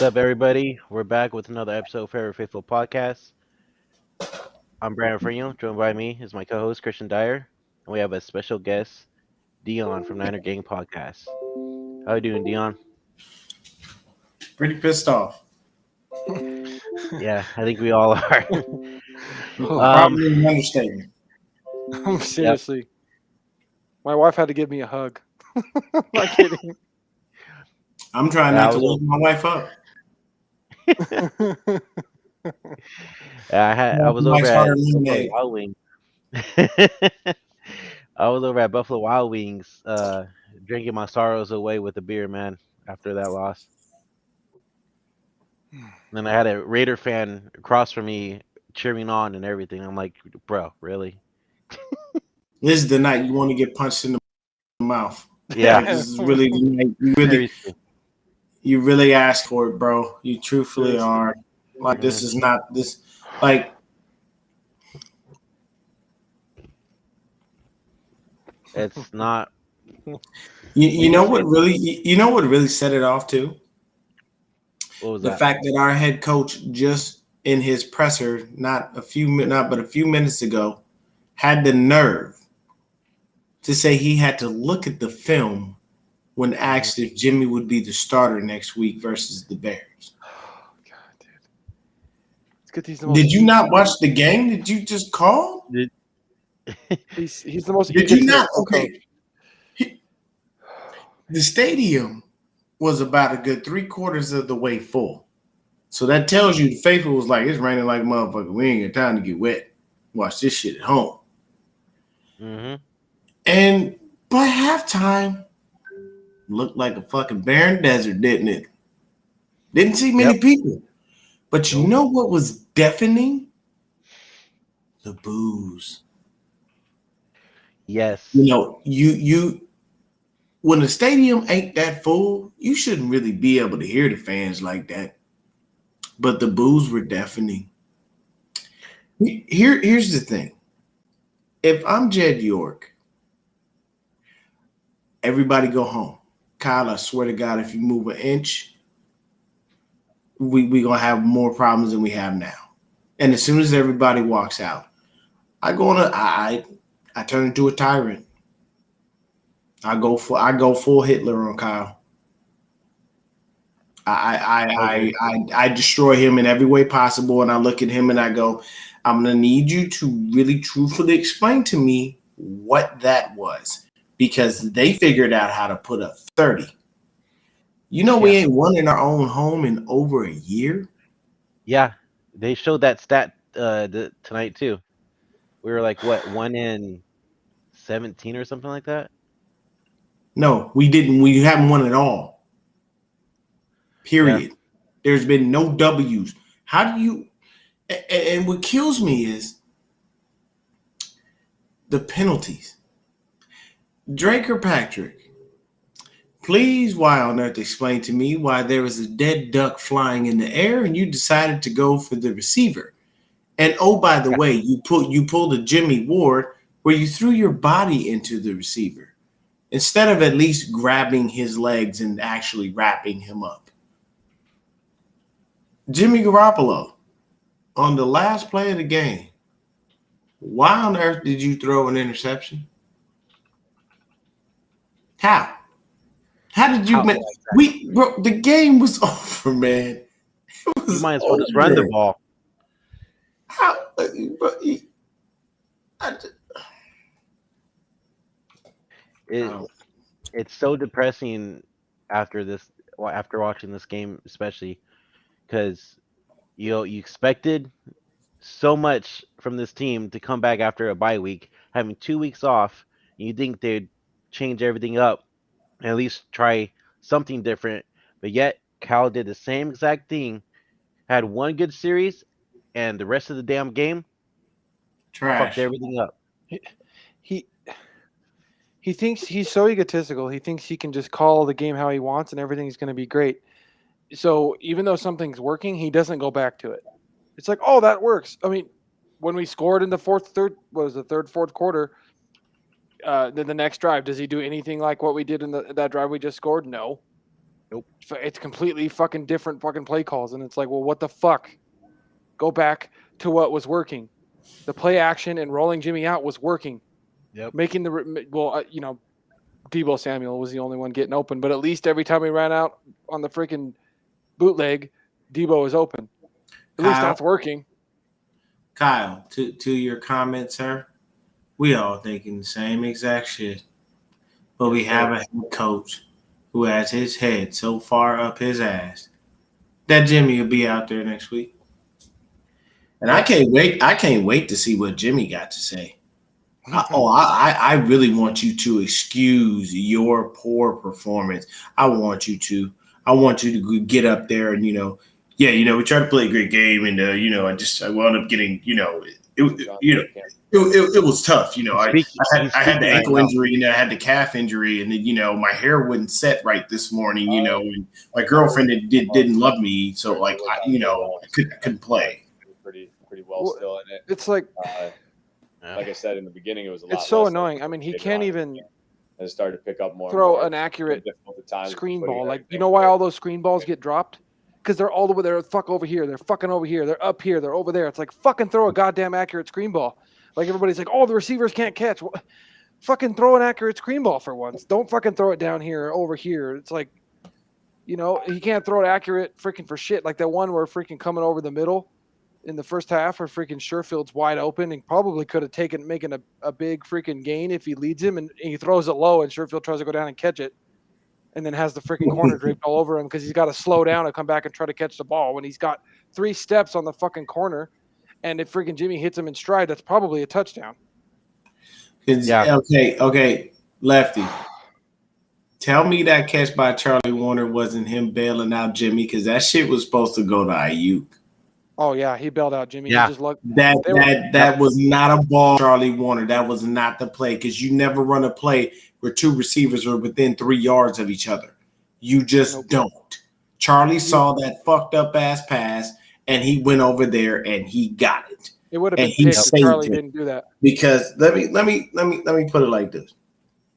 What's up, everybody? We're back with another episode of Favorite Faithful Podcast. I'm Brandon Freno. Joined by me is my co-host Christian Dyer, and we have a special guest, Dion from Niner Gang Podcast. How you doing, Dion? Pretty pissed off. Yeah, I think we all are. um, Probably an understatement. yep. Seriously, my wife had to give me a hug. Not kidding. I'm trying I not to was, wake my wife up. I My was over wife's at ordered Buffalo lemonade. Wild Wings. I was over at Buffalo Wild Wings, drinking my sorrows away with a beer, man. After that loss. And I had a Raider fan across from me cheering on and everything. I'm like, bro, really? This is the night you want to get punched in the mouth. Yeah, Like, this is really the night seriously. you really ask for it, bro. You truthfully Seriously. are. Like this Mhm. is not this. Like It's not. you We know just what made. really you know what really set it off too. What was The that? fact that our head coach just in his presser not but a few minutes ago had the nerve to say he had to look at the film when Mhm. asked if Jimmy would be the starter next week versus the Bears. Oh, God, dude. It's good. He's the Did most. you not watch the game? Did you just call? Did- He's the most Did you not? egotistical coach. Okay. The stadium was about a good 3/4 of the way full. So that tells you the faithful was like, it's raining like a motherfucker. We ain't got time to get wet. Watch this shit at home. Mhm. And by halftime, looked like a fucking barren desert, didn't it? Didn't see many Yep. people. But you Nope. know what was deafening? The booze. You Yes. know, you when the stadium ain't that full, you shouldn't really be able to hear the fans like that. But the boos were deafening. Here's the thing. If I'm Jed York, everybody go home. Kyle, I swear to God, if you move an inch, we gonna have more problems than we have now. And as soon as everybody walks out, I turn into a tyrant. I go full Hitler on Kyle. Okay. I destroy him in every way possible, and I look at him and I go, I'm gonna need you to really truthfully explain to me what that was because they figured out how to put up 30. You know we Yeah. ain't won in our own home in over a year. Yeah. They showed that stat tonight too. We were like what 1-17 or something like that. No, we didn't. We haven't won at all. Yeah. Period. There's been no W's. How do you? And what kills me is the penalties. Drake or Patrick, please, why on earth explain to me why there was a dead duck flying in the air and you decided to go for the receiver? And oh, by the Yeah. way, you pulled a Jimmy Ward where you threw your body into the receiver instead of at least grabbing his legs and actually wrapping him up. Jimmy Garoppolo, on the last play of the game, why on earth did you throw an interception? How? How did you How? make bro, the game was over, man. It You was might as well just run the over. ball. How bro, I, It I, it's so depressing after this. After watching this game, especially because you expected so much from this team to come back after a bye week, having 2 weeks off. And you think they'd change everything up and at least try something different, but yet Cal did the same exact thing. Had one good series, and the rest of the damn game fucked trash. everything up. He, he he thinks he's so egotistical. He thinks he can just call the game how he wants and everything's going to be great. So even though something's working, he doesn't go back to it. It's like, oh, that works. I mean, when we scored in the fourth quarter, then the next drive, does he do anything like what we did in that drive we just scored? No. Nope. It's completely fucking different fucking play calls, and it's like, well, what the fuck? Go back to what was working. The play action and rolling Jimmy out was working. Yep. Making Deebo Samuel was the only one getting open, but at least every time he ran out on the freaking bootleg, Deebo was open. At least that's working. Kyle, to your comment, sir, we all thinking the same exact shit. But we have a head coach who has his head so far up his ass that Jimmy will be out there next week. And I can't wait to see what Jimmy got to say. I really want you to excuse your poor performance. I want you to get up there and, we tried to play a great game and, I wound up getting, it was tough. I had the ankle injury and I had the calf injury and then, my hair wouldn't set right this morning, and my girlfriend didn't love me. So I couldn't play. Pretty well still in it. It's like I said in the beginning, it was a lot. It's so annoying. I mean, he can't even started to pick up more. Throw an accurate screen ball. Like, you know why all those screen balls get dropped? Because they're all the way there. Fuck over here. They're fucking over here. They're up here. They're over there. It's like fucking throw a goddamn accurate screen ball. Like everybody's like, oh, the receivers can't catch. Well, fucking throw an accurate screen ball for once. Don't fucking throw it down here or over here. It's like, he can't throw it accurate freaking for shit. Like that one where freaking coming over the middle in the first half where freaking Sherfield's wide open and probably could have making a big freaking gain if he leads him and he throws it low and Sherfield tries to go down and catch it and then has the freaking corner draped all over him because he's got to slow down and come back and try to catch the ball when he's got 3 steps on the fucking corner. And if freaking Jimmy hits him in stride, that's probably a touchdown. Yeah. Okay. Lefty. Tell me that catch by Charlie Warner wasn't him bailing out Jimmy because that shit was supposed to go to Ayuk. Oh, yeah. He bailed out Jimmy. Yeah. He just looked, that was not a ball, Charlie Warner. That was not the play because you never run a play where 2 receivers are within 3 yards of each other. You just don't. Charlie saw that fucked up ass pass and he went over there and he got it. It would have been picked if Charlie didn't do that. Because let me put it like this.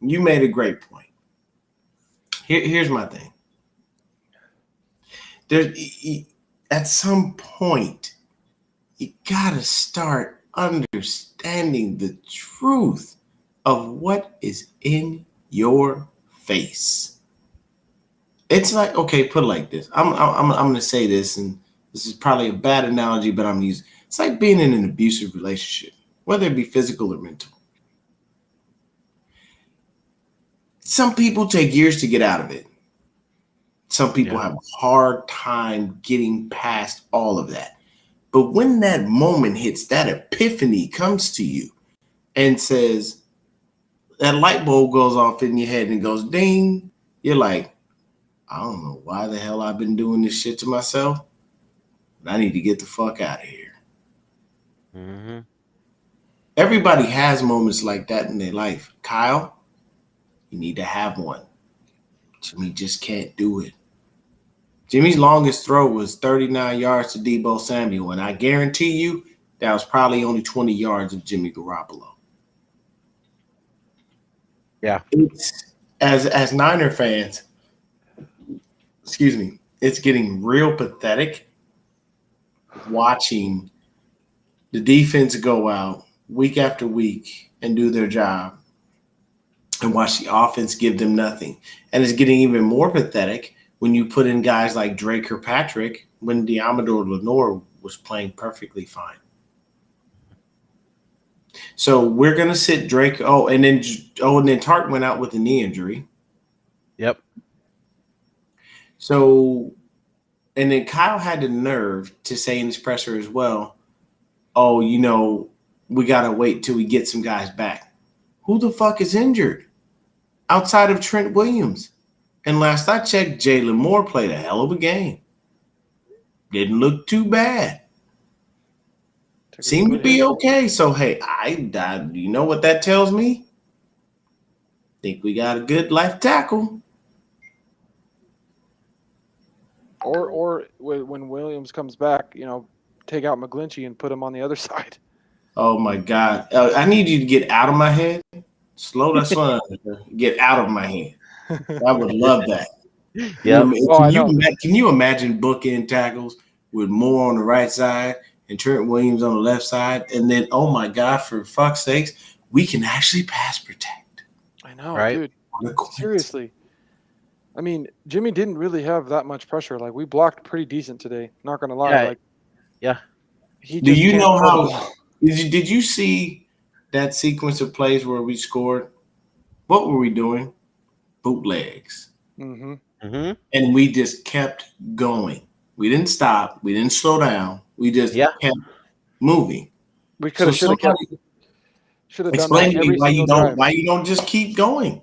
You made a great point. Here's my thing. At some point, you gotta start understanding the truth of what is in your face. It's like, okay, put it like this. I'm gonna say this, and this is probably a bad analogy, but I'm using. It's like being in an abusive relationship, whether it be physical or mental. Some people take years to get out of it. Some people have a hard time getting past all of that. But when that moment hits, that epiphany comes to you and says, that light bulb goes off in your head and goes ding. You're like, I don't know why the hell I've been doing this shit to myself. But I need to get the fuck out of here. Mm-hmm. Everybody has moments like that in their life. Kyle, you need to have one. Jimmy just can't do it. Jimmy's longest throw was 39 yards to Deebo Samuel, and I guarantee you that was probably only 20 yards of Jimmy Garoppolo. Yeah. It's, as Niner fans, it's getting real pathetic watching the defense go out week after week and do their job and watch the offense give them nothing. And it's getting even more pathetic when you put in guys like Drake Kirkpatrick when Deommodore Lenoir was playing perfectly fine. So we're going to sit Drake. And then Tart went out with a knee injury. Yep. So, and then Kyle had the nerve to say in his presser as well, we got to wait till we get some guys back. Who the fuck is injured outside of Trent Williams? And last I checked, Jalen Moore played a hell of a game. Didn't look too bad. Seemed to be okay. So, hey, you know what that tells me? Think we got a good left tackle. Or when Williams comes back, take out McGlinchey and put him on the other side. Oh, my God. I need you to get out of my head. Slow that down. Get out of my head. I would love that. Yep. Can you imagine bookend tackles with Moore on the right side and Trent Williams on the left side? And then, oh my God, for fuck's sakes, we can actually pass protect. I know, Right. dude. Seriously. I mean, Jimmy didn't really have that much pressure. Like, we blocked pretty decent today. Not gonna lie. Yeah. Like, Yeah. he Do just you can't know throw the how? ball. Did you see that sequence of plays where we scored? What were we doing? Bootlegs. Mm-hmm. Mm-hmm. And we just kept going. We didn't stop. We didn't slow down. We just kept moving. We should have done that explain to me every single drive. why you don't just keep going.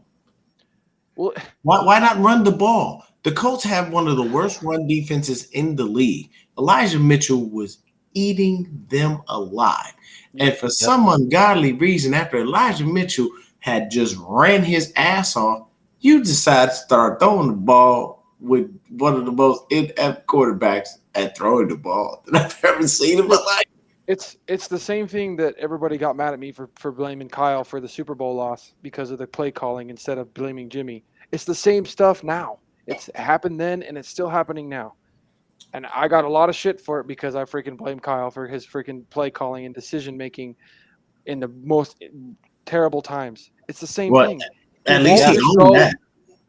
Well, why not run the ball? The Colts have one of the worst run defenses in the league. Elijah Mitchell was eating them alive. And for some ungodly reason, after Elijah Mitchell had just ran his ass off, you decide to start throwing the ball with one of the most inept quarterbacks at throwing the ball that I've ever seen in my life. It's the same thing that everybody got mad at me for blaming Kyle for the Super Bowl loss because of the play calling instead of blaming Jimmy. It's the same stuff now. It's happened then, and it's still happening now. And I got a lot of shit for it because I freaking blame Kyle for his freaking play calling and decision making in the most terrible times. It's the same thing. At least he owned that.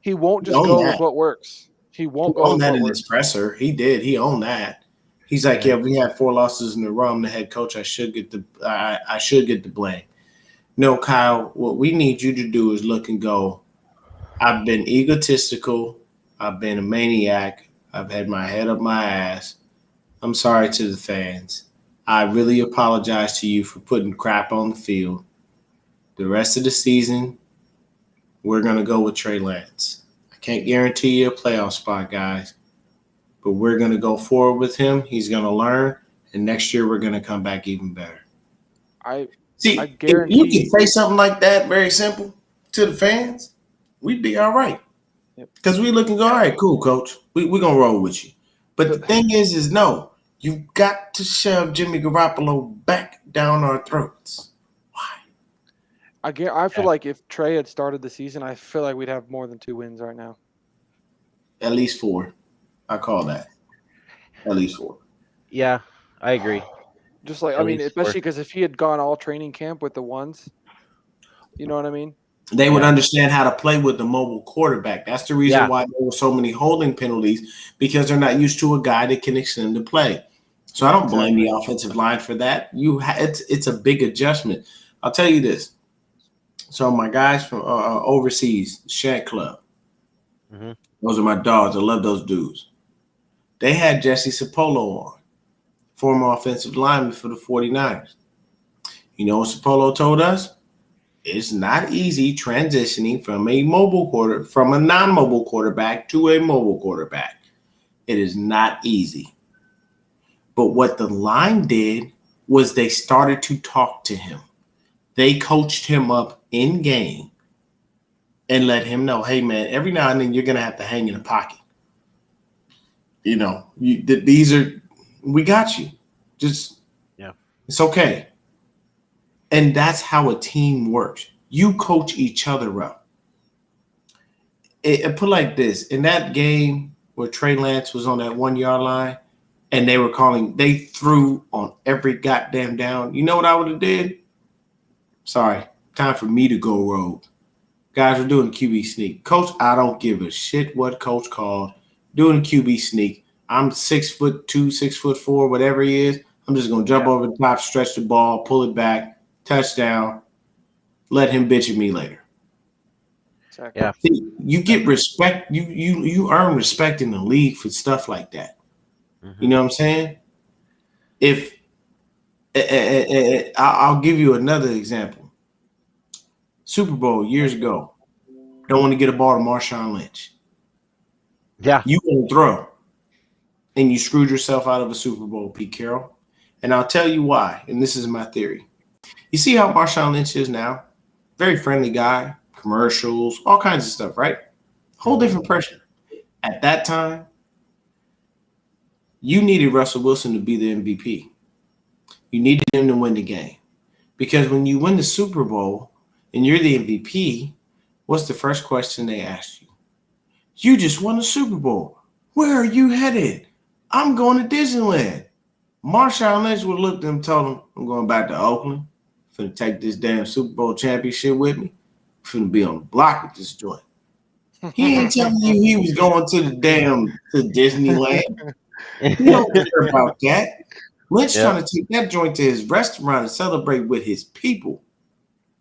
He won't just go with what works. He won't go with that what in works. his presser. He did. He owned that. He's like, we had 4 losses in a row. I'm the head coach. I should get the blame. No, Kyle, what we need you to do is look and go, I've been egotistical. I've been a maniac. I've had my head up my ass. I'm sorry to the fans. I really apologize to you for putting crap on the field. The rest of the season, we're going to go with Trey Lance. I can't guarantee you a playoff spot, guys, but we're going to go forward with him. He's going to learn, and next year we're going to come back even better. I guarantee if you can say something like that, very simple, to the fans, we'd be all right. Because we look and go, all right, cool, coach. We're going to roll with you. But the thing is no, you got to shove Jimmy Garoppolo back down our throats. Why? I feel like if Trey had started the season, I feel like we'd have more than 2 wins right now. At least 4. I call that. At least 4. Yeah, I agree. Just like, especially because if he had gone all training camp with the ones, you know what I mean? They would understand how to play with the mobile quarterback. That's the reason why there were so many holding penalties, because they're not used to a guy that can extend the play. So I don't blame the offensive line for that. It's a big adjustment. I'll tell you this. So my guys from overseas, Shank Club, those are my dogs. I love those dudes. They had Jesse Sapolo on, former offensive lineman for the 49ers. You know what Sapolo told us? It's not easy transitioning from a non-mobile quarterback to a mobile quarterback. It is not easy. But what the line did was they started to talk to him. They coached him up in game and let him know, hey, man, every now and then you're going to have to hang in a pocket. You know, we got you. It's okay. And that's how a team works. You coach each other up. It put like this. In that game where Trey Lance was on that 1-yard line and they threw on every goddamn down. You know what I would have did? Sorry, time for me to go rogue. Guys, we're doing a QB sneak. Coach, I don't give a shit what coach called. Doing a QB sneak. I'm 6'2", 6'4", whatever he is. I'm just going to jump over the top, stretch the ball, pull it back. Touchdown. Let him bitch at me later. Exactly. Yeah. See, you get respect. You earn respect in the league for stuff like that. You know what I'm saying? If I'll give you another example. Super Bowl years ago. Don't want to get a ball to Marshawn Lynch. Yeah. You want to throw. And you screwed yourself out of a Super Bowl, Pete Carroll. And I'll tell you why. And this is my theory. You see how Marshawn Lynch is now? Very friendly guy, commercials, all kinds of stuff, right? Whole different pressure. At that time, you needed Russell Wilson to be the MVP. You needed him to win the game. Because when you win the Super Bowl and you're the MVP, what's the first question they ask you? You just won a Super Bowl. Where are you headed? I'm going to Disneyland. Marshawn Lynch would have looked at him and told him, I'm going back to Oakland. Finna take this damn Super Bowl championship with me. Finna be on the block with this joint. He ain't telling you he was going to Disneyland. He don't care about that. Lynch trying to take that joint to his restaurant and celebrate with his people.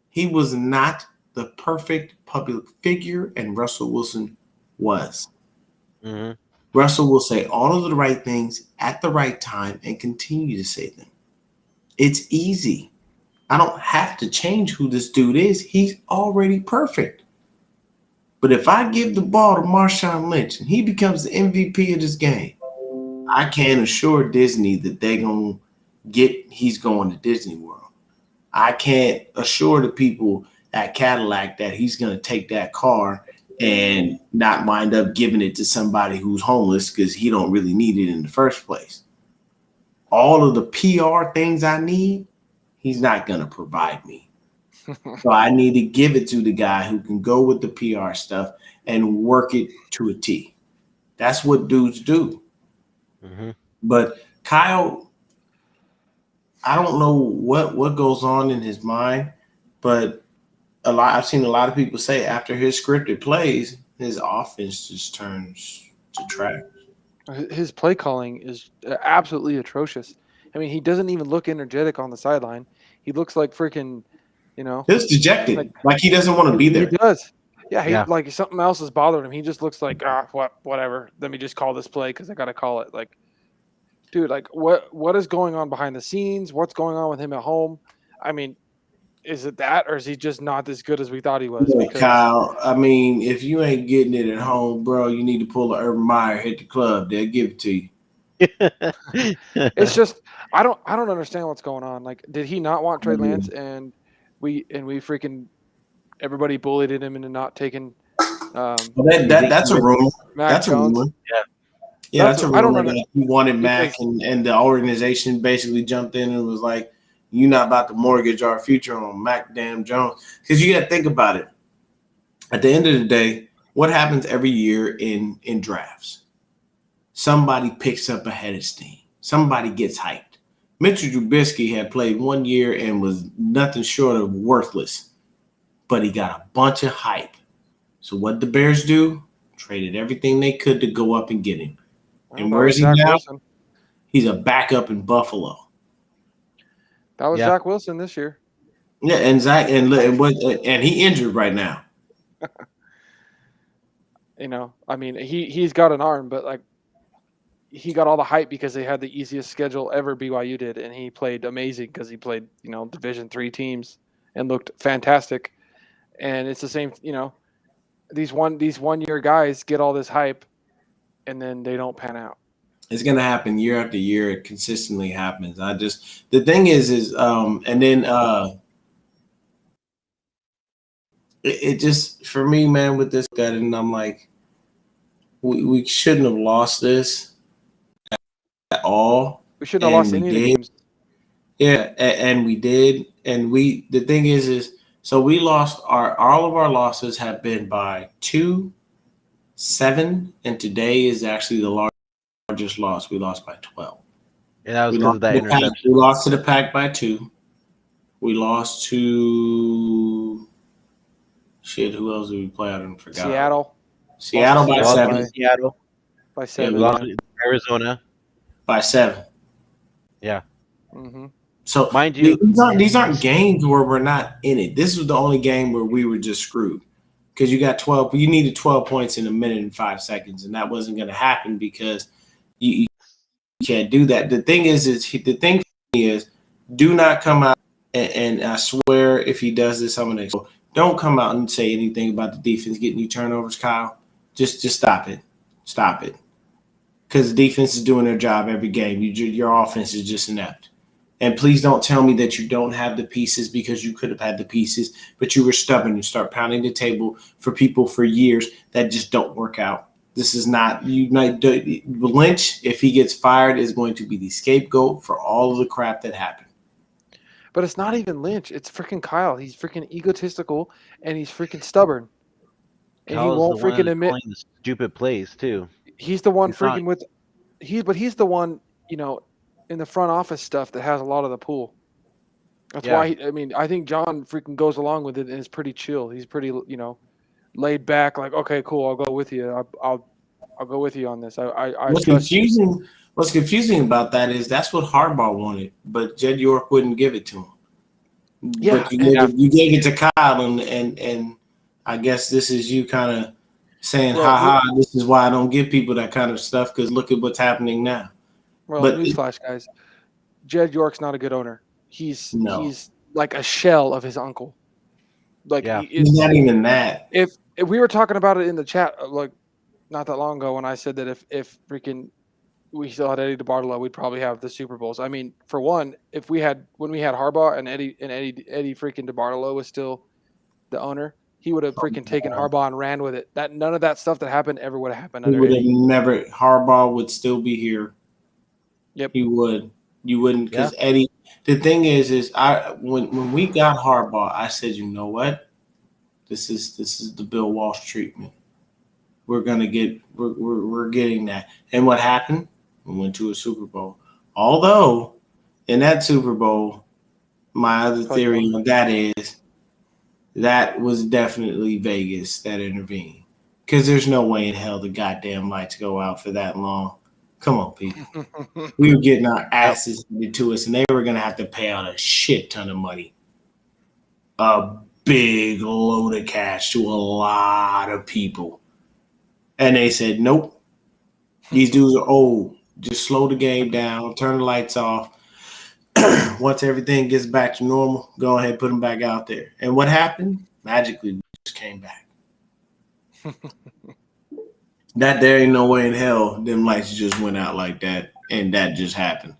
He was not the perfect public figure, and Russell Wilson was. Mm-hmm. Russell will say all of the right things at the right time and continue to say them. It's easy. I don't have to change who this dude is. He's already perfect. But if I give the ball to Marshawn Lynch and he becomes the MVP of this game, I can assure Disney that he's going to Disney World. I can't assure the people at Cadillac that he's going to take that car and not wind up giving it to somebody who's homeless because he don't really need it in the first place. All of the PR things I need, he's not going to provide me. So I need to give it to the guy who can go with the PR stuff and work it to a T. That's what dudes do. Mm-hmm. But Kyle, I don't know what goes on in his mind, but I've seen a lot of people say after his scripted plays, his offense just turns to trash. His play calling is absolutely atrocious. I mean, he doesn't even look energetic on the sideline. He looks like freaking, He's dejected, like he doesn't want to be there. He does. Yeah, like something else is bothering him. He just looks like whatever. Let me just call this play because I got to call it. Like, dude, like what is going on behind the scenes? What's going on with him at home? I mean, is it that, or is he just not as good as we thought he was? Yeah, Kyle, I mean, if you ain't getting it at home, bro, you need to pull a Urban Meyer, hit the club. They'll give it to you. It's just I don't understand what's going on. Like, did he not want Trey Lance, and we freaking everybody bullied him into not taking? That's a rumor. That's a rumor. Yeah, that's a rumor. I don't know. That he wanted Mac, and the organization basically jumped in and was like, "You're not about to mortgage our future on Mac damn Jones." Because you got to think about it. At the end of the day, what happens every year in drafts? Somebody picks up a head of steam. Somebody gets hyped. Mitchell Trubisky had played 1 year and was nothing short of worthless, but he got a bunch of hype. So what the Bears do? Traded everything they could to go up and get him. And where is he now? Wilson. He's a backup in Buffalo. That was Zach Wilson this year. Yeah, and Zach and he injured right now. I mean, he's got an arm, but like he got all the hype because they had the easiest schedule ever BYU did, and he played amazing because he played Division III teams and looked fantastic. And it's the same, these 1 year guys get all this hype, and then they don't pan out. It's gonna happen year after year. It consistently happens. The thing is and then it just, for me, man, with this guy, and I'm like, we shouldn't have lost this at all. We shouldn't have lost any of the games. Yeah, and we did. And the thing is so we lost all of our losses have been by 2, 7, and today is actually the largest loss. We lost by 12. And that was because of that interception. We lost to the Pack by 2. We lost to who else did we play? I don't forget. Seattle by 7. Seattle by 7. We lost to Arizona by 7. Yeah. Mm-hmm. So mind you, these aren't games where we're not in it. This was the only game where we were just screwed because you got 12. You needed 12 points in 1 minute and 5 seconds, and that wasn't going to happen because you can't do that. The thing is the thing for me is, do not come out and I swear if he does this, I'm going to don't come out and say anything about the defense getting you turnovers, Kyle. Just stop it. Stop it. Because the defense is doing their job every game. Your offense is just inept. And please don't tell me that you don't have the pieces, because you could have had the pieces, but you were stubborn. You start pounding the table for people for years that just don't work out. This is not Lynch, if he gets fired, is going to be the scapegoat for all of the crap that happened. But it's not even Lynch. It's freaking Kyle. He's freaking egotistical and he's freaking stubborn. and he Kyle's the won't freaking one admit calling the stupid plays too. he's the one It's not. freaking with he's the one, in the front office stuff that has a lot of the pull. That's Yeah. why I think John freaking goes along with it and is pretty chill. He's pretty, laid back. Like, okay, cool, I'll go with you. I'll go with you on this. I What's trust you. confusing? What's confusing about that is that's what Harbaugh wanted, but Jed York wouldn't give it to him. Yeah, But you gave it to Kyle, and I guess this is you kind of saying, Well, "Ha ha!" This is why I don't give people that kind of stuff because look at what's happening now. well, But newsflash, guys. Jed York's not a good owner. He's no, like a shell of his uncle. Like Yeah. he's not even that. if we were talking about it in the chat, like not that long ago, when I said that if freaking we still had Eddie DeBartolo, we'd probably have the Super Bowls. I mean, for one, when we had Harbaugh and Eddie freaking DeBartolo was still the owner, he would have freaking taken Harbaugh and ran with it. That none of that stuff that happened ever would have happened He under would have Eddie. never. Harbaugh would still be here. Yep. He would. You wouldn't because Eddie. The thing is when we got Harbaugh, I said, you know what? This is the Bill Walsh treatment. We're getting that. And what happened? We went to a Super Bowl. Although in that Super Bowl, my other theory on that is that was definitely Vegas that intervened. Because there's no way in hell the goddamn lights go out for that long. Come on, people. We were getting our asses handed to us, and they were going to have to pay out a shit ton of money. A big load of cash to a lot of people. And they said, nope. These dudes are old. Just slow the game down. Turn the lights off. Once everything gets back to normal, go ahead and put them back out there. And what happened? Magically, we just came back. That there ain't no way in hell them lights just went out like that, and that just happened.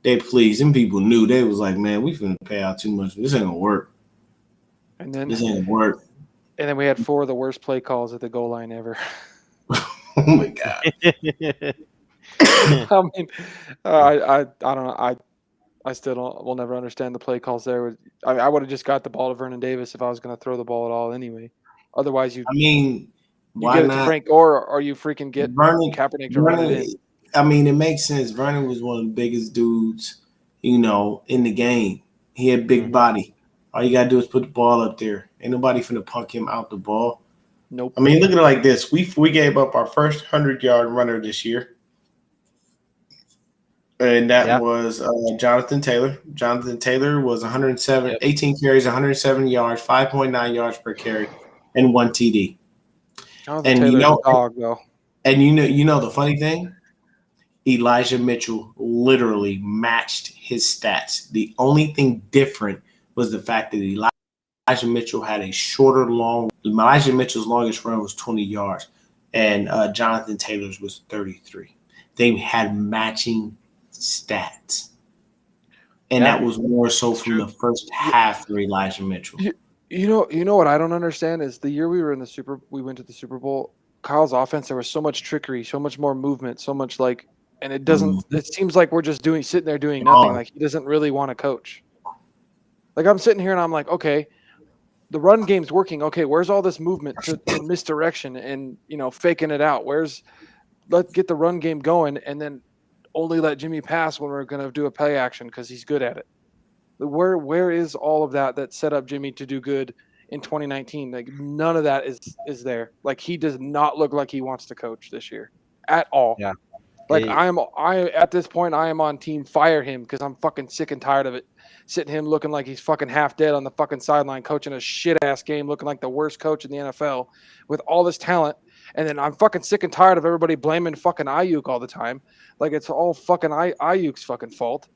They pleased. Them people knew. They was like, man, we finna pay out too much. This ain't gonna work. And then This ain't gonna work. And then we had 4 of the worst play calls at the goal line ever. Oh my god. I mean, I don't know. I still will never understand the play calls there. I would have just got the ball to Vernon Davis if I was going to throw the ball at all anyway. Otherwise, you why get it not? to Frank Gore, or you freaking get Vernon, Kaepernick to run it in. I mean, it makes sense. Vernon was one of the biggest dudes, in the game. He had big body. All you gotta do is put the ball up there. Ain't nobody finna punk him out the ball. Nope. I mean, look at it like this. We gave up our first 100-yard runner this year. And that was Jonathan Taylor. Jonathan Taylor was 107, 18 carries, 107 yards, 5.9 yards per carry, and 1 TD. Jonathan Taylor's a dog, though. And the funny thing? Elijah Mitchell literally matched his stats. The only thing different was the fact that Elijah Mitchell had a shorter long. Elijah Mitchell's longest run was 20 yards, and Jonathan Taylor's was 33. They had matching stats, and that was more so from the first half for Elijah Mitchell. You know what I don't understand is the year we went to the Super Bowl. Kyle's offense, there was so much trickery, so much more movement, so much and it doesn't. It seems like we're just sitting there doing nothing. Like he doesn't really want to coach. Like I'm sitting here and I'm like, okay, the run game's working. Okay, where's all this movement in misdirection and faking it out? Let's get the run game going and then only let Jimmy pass when we're going to do a play action because he's good at it. Where is all of that set up Jimmy to do good in 2019? Like none of that is there. Like he does not look like he wants to coach this year at all. Yeah. Like I at this point I am on team fire him because I'm fucking sick and tired of it. Sitting him looking like he's fucking half dead on the fucking sideline coaching a shit ass game, looking like the worst coach in the NFL with all this talent. And then I'm fucking sick and tired of everybody blaming fucking Ayuk all the time. Like it's all fucking Ayuk's fucking fault.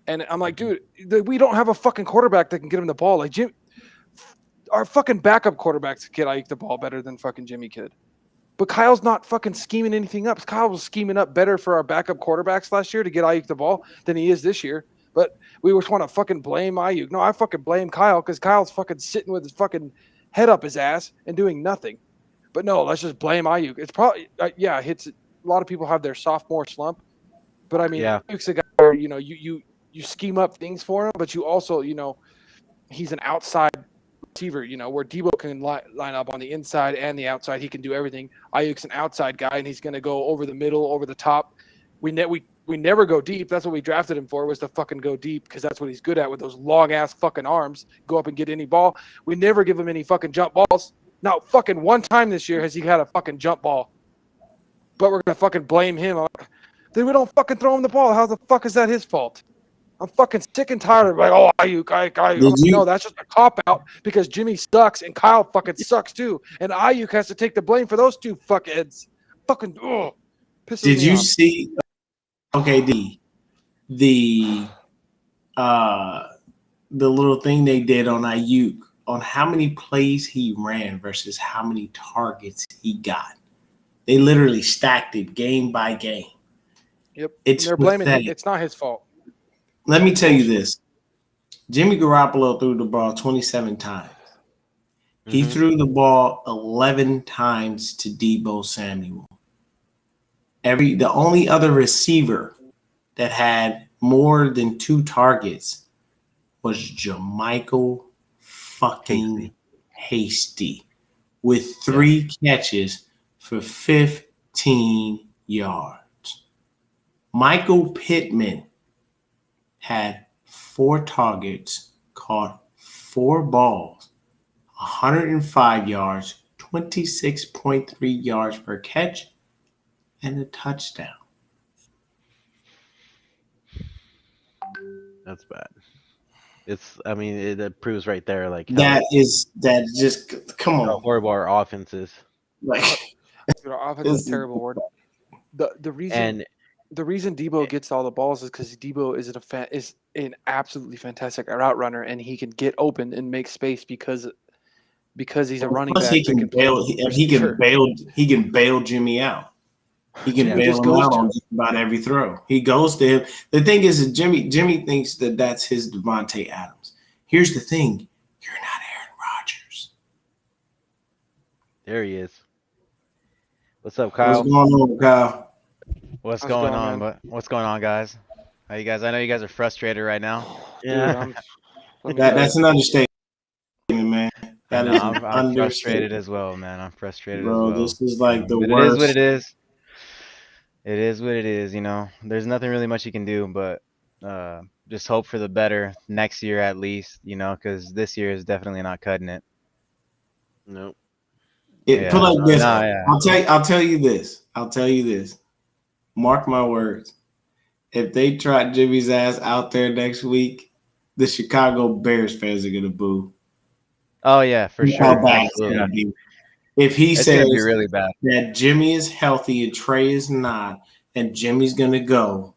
And I'm like, dude, we don't have a fucking quarterback that can get him the ball. Like our fucking backup quarterbacks get Ayuk the ball better than fucking Jimmy could. But Kyle's not fucking scheming anything up. Kyle was scheming up better for our backup quarterbacks last year to get Ayuk the ball than he is this year. But we just want to fucking blame Ayuk. No, I fucking blame Kyle because Kyle's fucking sitting with his fucking head up his ass and doing nothing. But no, let's just blame Ayuk. It's probably hits. A lot of people have their sophomore slump, but I mean, Ayuk's a guy where you scheme up things for him, but you also he's an outside receiver, where Debo can line up on the inside and the outside. He can do everything. Ayuk's an outside guy, and he's going to go over the middle, over the top. We never go deep. That's what we drafted him for, was to fucking go deep, because that's what he's good at with those long-ass fucking arms. Go up and get any ball. We never give him any fucking jump balls. Not fucking one time this year has he had a fucking jump ball. But we're going to fucking blame him. Then we don't fucking throw him the ball. How the fuck is that his fault? I'm fucking sick and tired of Ayuk. No, that's just a cop-out because Jimmy sucks and Kyle fucking sucks too. And Ayuk has to take the blame for those two fuckheads. Fucking, pisses me Did you off. see? Okay, the little thing they did on Ayuk on how many plays he ran versus how many targets he got. They literally stacked it game by game. Yep. It's they're blaming him. pathetic. It's not his fault. Let me tell you this. Jimmy Garoppolo threw the ball 27 times. He threw the ball 11 times to Debo Samuel. The only other receiver that had more than 2 targets was Jermichael fucking Hasty with 3 catches for 15 yards. Michael Pittman had 4 targets, caught 4 balls, 105 yards, 26.3 yards per catch, and a touchdown. That's bad. It proves right there, like That just come how on. horrible our offense is. Like Our offense is a terrible word. The reason Debo gets all the balls is because Debo is an absolutely fantastic route runner, and he can get open and make space because he's a running back. He can bail Jimmy out. He can bail him out on just about every throw. He goes to him. The thing is that Jimmy thinks that that's his Devontae Adams. Here's the thing: you're not Aaron Rodgers. There he is. What's up, Kyle? What's going on, Kyle? What's going on, guys? How you guys? I know you guys are frustrated right now. Yeah, That's an understatement, man. I'm frustrated as well, man. I'm frustrated as well. This is like the but worst. It is what it is. It is what it is. There's nothing really much you can do, but just hope for the better next year at least. Because this year is definitely not cutting it. Nope. Put like this. I'll tell you this. Mark my words. If they trot Jimmy's ass out there next week, the Chicago Bears fans are gonna boo. Oh yeah, for sure. How bad it's gonna be. If he says gonna be really bad. that Jimmy is healthy and Trey is not, and Jimmy's gonna go,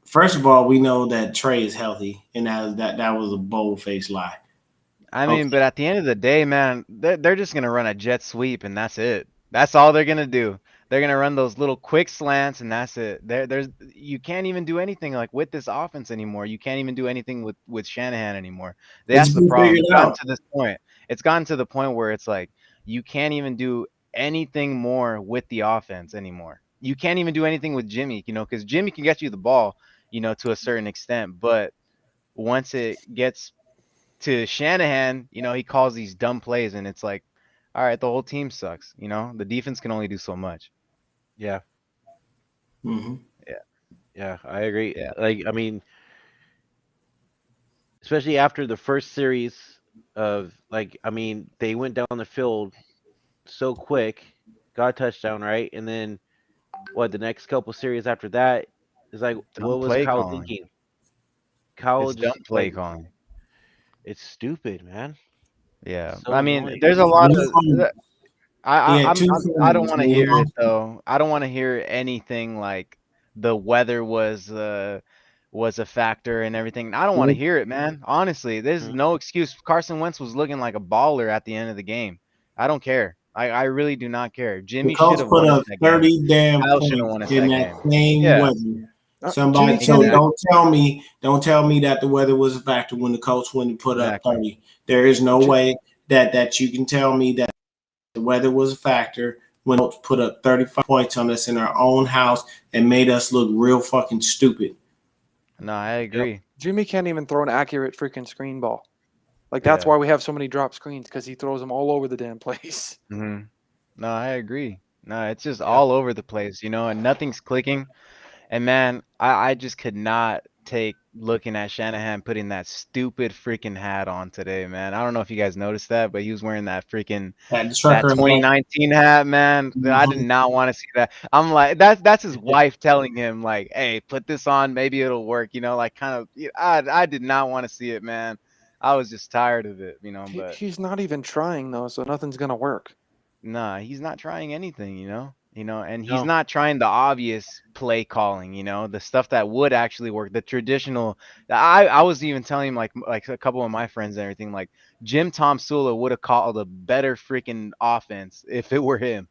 first of all, we know that Trey is healthy, and that was a bold-faced lie. But at the end of the day, man, they're just gonna run a jet sweep, and that's it. That's all they're gonna do. They're gonna run those little quick slants, and that's it. You can't even do anything like with this offense anymore. You can't even do anything with Shanahan anymore. That's the problem. It's gotten to the point where it's like you can't even do anything more with the offense anymore. You can't even do anything with Jimmy, because Jimmy can get you the ball, to a certain extent, but once it gets to Shanahan, he calls these dumb plays, and it's like, all right, the whole team sucks. The defense can only do so much. Yeah. Mm-hmm. Yeah, I agree. Yeah. Especially after the first series of they went down the field so quick, got a touchdown, right? And then the next couple series after that is like, what was Kyle thinking? Kyle it's just dumb play calling. It's stupid, man. Yeah, so annoying. There's a lot of. I don't want to hear it though. I don't want to hear anything like the weather was a factor and everything. I don't want to hear it, man. Honestly, there's no excuse. Carson Wentz was looking like a baller at the end of the game. I don't care. I really do not care. Jimmy should have put won up 30 damn points in that same weather. Don't tell me that the weather was a factor when the Colts went and put up 30. There is no way that you can tell me that the weather was a factor when the Colts put up 35 points on us in our own house and made us look real fucking stupid. No, I agree. Jimmy can't even throw an accurate freaking screen ball. Like that's Yeah. why we have so many drop screens because he throws them all over the damn place. Hmm. No, I agree. No, it's just Yeah. all over the place, and nothing's clicking. And man, I just could not take looking at Shanahan putting that stupid freaking hat on today, man. I don't know if you guys noticed that, but he was wearing that freaking Had the that trucker. 2019 hat, man. I did not want to see that. I'm like, that's his wife telling him like, "Hey, put this on, maybe it'll work." Like kind of. I did not want to see it, man. I was just tired of it, But He's not even trying though, so nothing's gonna work. nah, he's not trying anything, and he's No. not trying the obvious play calling, the stuff that would actually work, the traditional. I was even telling him like a couple of my friends and everything, like Jim Tom Sula would have called a better freaking offense if it were him,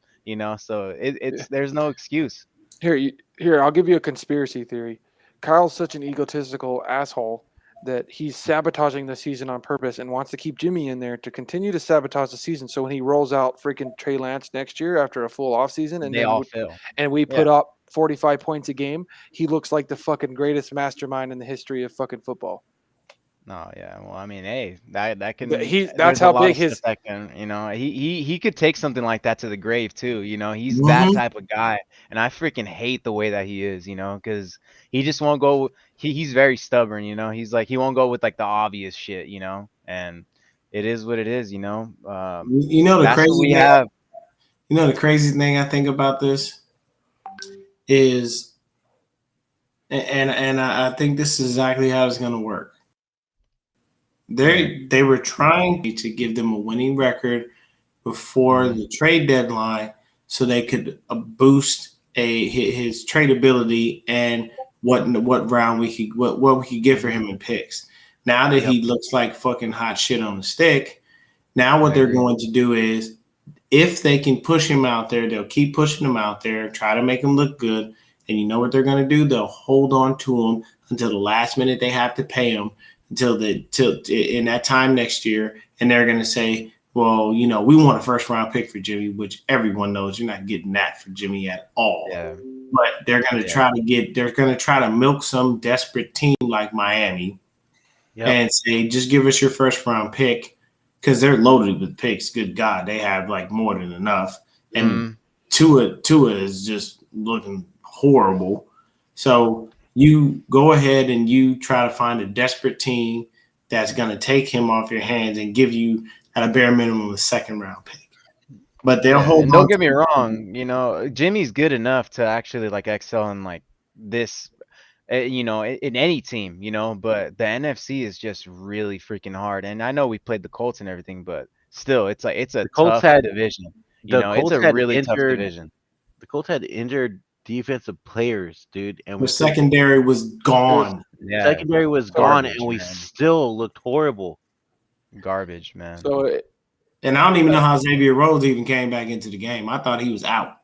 So Yeah. it's there's no excuse. Here, I'll give you a conspiracy theory. Kyle's such an egotistical asshole that he's sabotaging the season on purpose and wants to keep Jimmy in there to continue to sabotage the season. So when he rolls out freaking Trey Lance next year after a full offseason They all fail. and we Yeah. put up 45 points a game, he looks like the fucking greatest mastermind in the history of fucking football. No, yeah. Well, I mean, hey, that But can. that's There's a how lot big of stuff his that can, he could take something like that to the grave too. He's that Mhm. type of guy, and I freaking hate the way that he is. Because he just won't go. He's very stubborn. He's like he won't go with like the obvious shit. And it is what it is. You know the That's what crazy we thing. have. You know the crazy thing I think about this is, and I think this is exactly how it's going to work. They were trying to give them a winning record before the trade deadline, so they could boost his tradability and what round we could what we could get for him in picks. Now that Yep. he looks like fucking hot shit on the stick, now what I they're agree. going to do is, if they can push him out there, they'll keep pushing him out there, try to make him look good. And you know what they're going to do? They'll hold on to him until the last minute they have to pay him till in that time next year. And they're going to say, well, we want a first round pick for Jimmy, which everyone knows you're not getting that for Jimmy at all. Yeah. But they're going to they're going to try to milk some desperate team like Miami and say, just give us your first round pick, because they're loaded with picks. Good God, they have like more than enough. And Tua is just looking horrible. So you go ahead and you try to find a desperate team that's going to take him off your hands and give you at a bare minimum a second round pick. But they'll hold And on. don't get me wrong, Jimmy's good enough to actually like excel in like this. In any team, but the NFC is just really freaking hard. And I know we played the Colts and everything, but still, it's like it's a The Colts tough had division. the It's Colts a had really tough injured division. the Colts had injured defensive players, dude, and The we still secondary was gone. Yeah, secondary was gone, garbage, and we man. still looked horrible. Garbage, man. so And I don't even know how Xavier Rhodes even came back into the game. I thought he was out.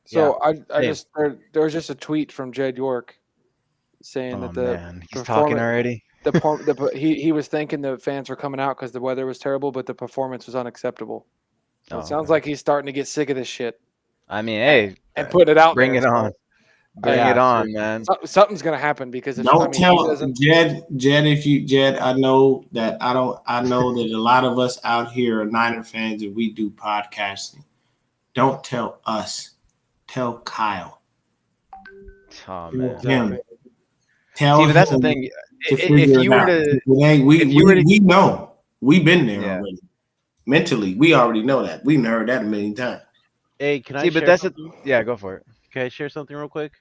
So Yeah, I just there was just a tweet from Jed York saying Oh that the man, he's talking performance already. he was thanking the fans for coming out because the weather was terrible, but the performance was unacceptable. So Oh, it sounds okay. like he's starting to get sick of this shit I mean, hey, and putting it out bring there. it on, bring Yeah. it on, man. Something's gonna happen because if Don't he tell doesn't. Jed, I know that I know that a lot of us out here are Niner fans and we do podcasting. Don't tell us. Tell Kyle. Oh Tell man. him. Tell See, but that's the him thing. to If figure you it were out. to, We if you were to, we know. We've been there yeah. already. Mentally, we already know that. We've heard that a million times. Hey, can I See, but share that's it. something? Yeah, go for it. Can I share something real quick?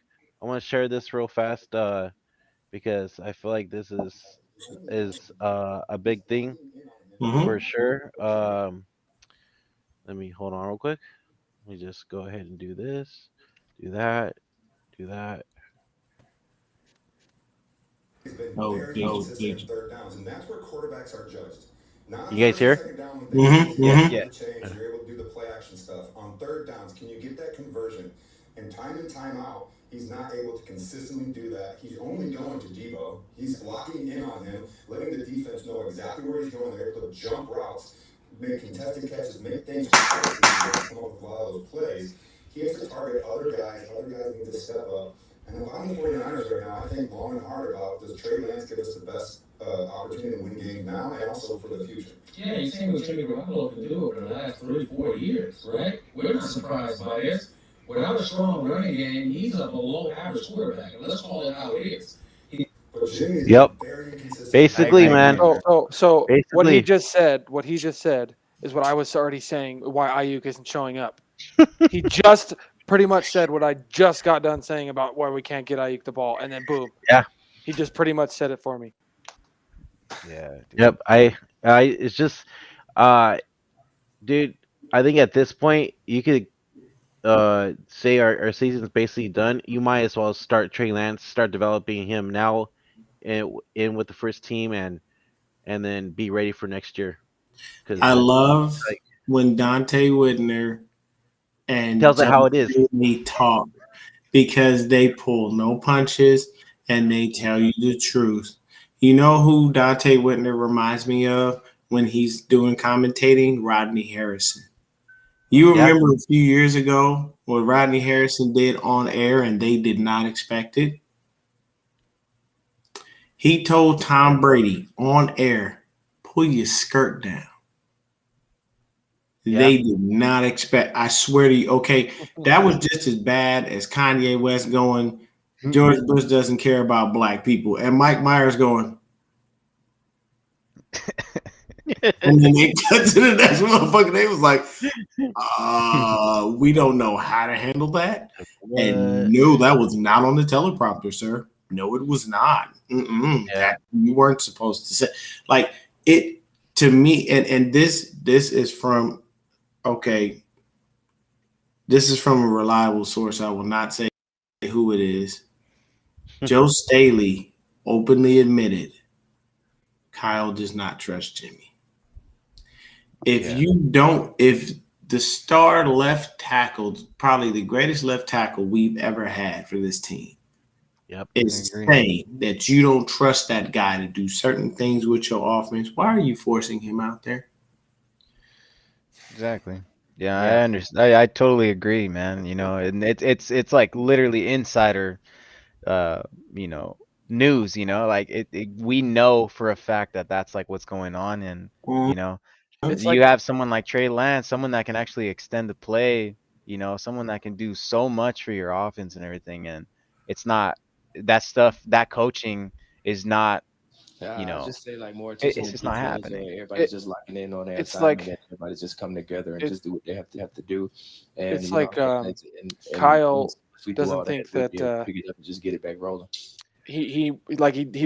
I want to share this real fast, because I feel like this is a big thing Mm-hmm. for sure. Let me hold on real quick. Let me just go ahead and do this, do that, do that. He's been Oh, very consistent in third downs, and that's where quarterbacks are judged. Not on You guys first and here? second down when Mm-hmm. things Yeah. are Yeah. able to change, you're able to do the play action stuff. On third downs, can you get that conversion? And time out, he's not able to consistently do that. He's only going to Debo. He's blocking in on him, letting the defense know exactly where he's going. They're able to jump routes, make contested catches, make things happen for Debo to come up with a lot of those plays. He has to target other guys. Other guys need to step up. And if I'm the 49ers right now, I think long and hard about, does Trey Lance give us the best opportunity to win games now and also for the future. Yeah, you're saying what Jimmy Garoppolo can do over the last 3-4 years, right? We're not surprised by this. Without a strong running game, he's a below-average quarterback, and let's call it how it is. But Jimmy is Yep. very inconsistent. Basically, I man. agree. So what he Basically. just said, is what I was already saying. Why Ayuk isn't showing up? He just pretty much said what I just got done saying about why we can't get Ayuk the ball, and then boom. Yeah. He just pretty much said it for me. Yeah. Dude. Yep. It's just, dude. I think at this point you could say our season's basically done. You might as well start Trey Lance, start developing him now, in with the first team, and then be ready for next year. Because I love when Dante Whitner and tells it how it is. They talk because they pull no punches and they tell you the truth. You know who Dante Whitner reminds me of when he's doing commentating? Rodney Harrison. You remember a few years ago what Rodney Harrison did on air and they did not expect it? He told Tom Brady on air, pull your skirt down. Yeah. They did not expect. I swear to you. Okay, that was just as bad as Kanye West going, George Bush doesn't care about black people, and Mike Myers going, and then they cut to the next motherfucker. They was like, we don't know how to handle that. And no, that was not on the teleprompter, sir. No, it was not. That you weren't supposed to say. Like it to me, and this is from. Okay, this is from a reliable source. I will not say who it is. Joe Staley openly admitted Kyle does not trust Jimmy. If the star left tackle, probably the greatest left tackle we've ever had for this team, is saying that you don't trust that guy to do certain things with your offense, why are you forcing him out there? Exactly. Yeah, I understand. I totally agree, man. You know, and it's like literally insider, news. You know, like we know for a fact that that's like what's going on, and you know, you have someone like Trey Lance, someone that can actually extend the play. You know, someone that can do so much for your offense and everything, and it's not that stuff. That coaching is not. You know, just say like more it's just not happening. Everybody's just locking in on their it's assignment. like- Everybody's just come together and just do what they have to do. And It's you know, like, and Kyle once we do doesn't all think we'll that, be able to pick it up and just get it back rolling. he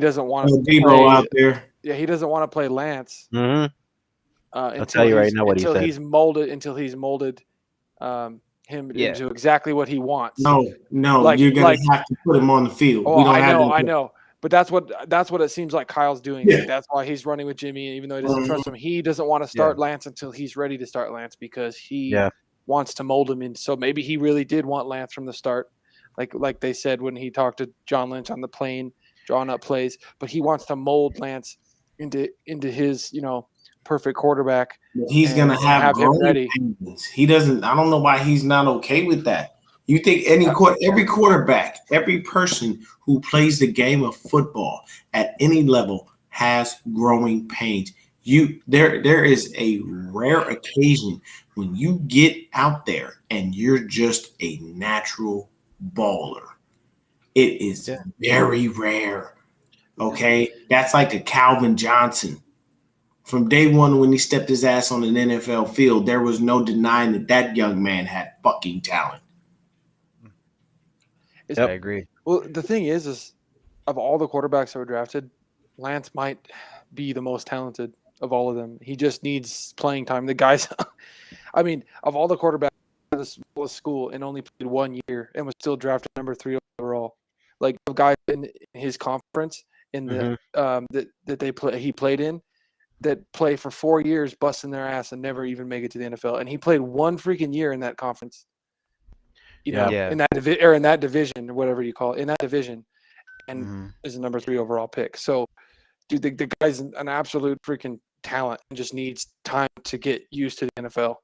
doesn't want to Debo out there. Yeah, he doesn't want to play Lance. Mm-hmm. I'll tell you right now what he said. Until he's molded him into exactly what he wants. No, you're gonna have to put him on the field. Oh, I know. But that's what it seems like Kyle's doing. Yeah. That's why he's running with Jimmy, even though he doesn't trust him. He doesn't want to start Lance until he's ready to start Lance because he wants to mold him in. So maybe he really did want Lance from the start, like they said when he talked to John Lynch on the plane, drawing up plays. But he wants to mold Lance into his perfect quarterback. He's gonna have him ready. Pains. He doesn't. I don't know why he's not okay with that. You think every quarterback, every person who plays the game of football at any level has growing pains. There is a rare occasion when you get out there and you're just a natural baller. It is very rare. Okay, that's like a Calvin Johnson. From day one, when he stepped his ass on an NFL field, there was no denying that young man had fucking talent. I agree. Well, the thing is of all the quarterbacks that were drafted, Lance might be the most talented of all of them. He just needs playing time. The guys, I mean, of all the quarterbacks in this school and only played 1 year and was still drafted number 3 overall. Like the guys in his conference in the that he played in, that play for 4 years, busting their ass and never even make it to the NFL. And he played 1 freaking year in that conference. In that division, or whatever you call it, in that division, and is a number 3 overall pick. So, dude, the guy's an absolute freaking talent and just needs time to get used to the NFL.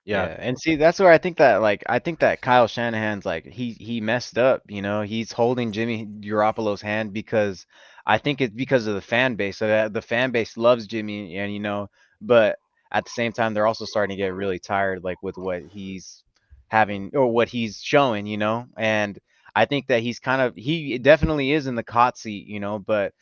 Yeah, and see, that's where I think that Kyle Shanahan's like he messed up. You know, he's holding Jimmy Garoppolo's hand because I think it's because of the fan base. So the fan base loves Jimmy, and but at the same time, they're also starting to get really tired, like with what he's having or what he's showing. And I think that he definitely is in the hot seat, but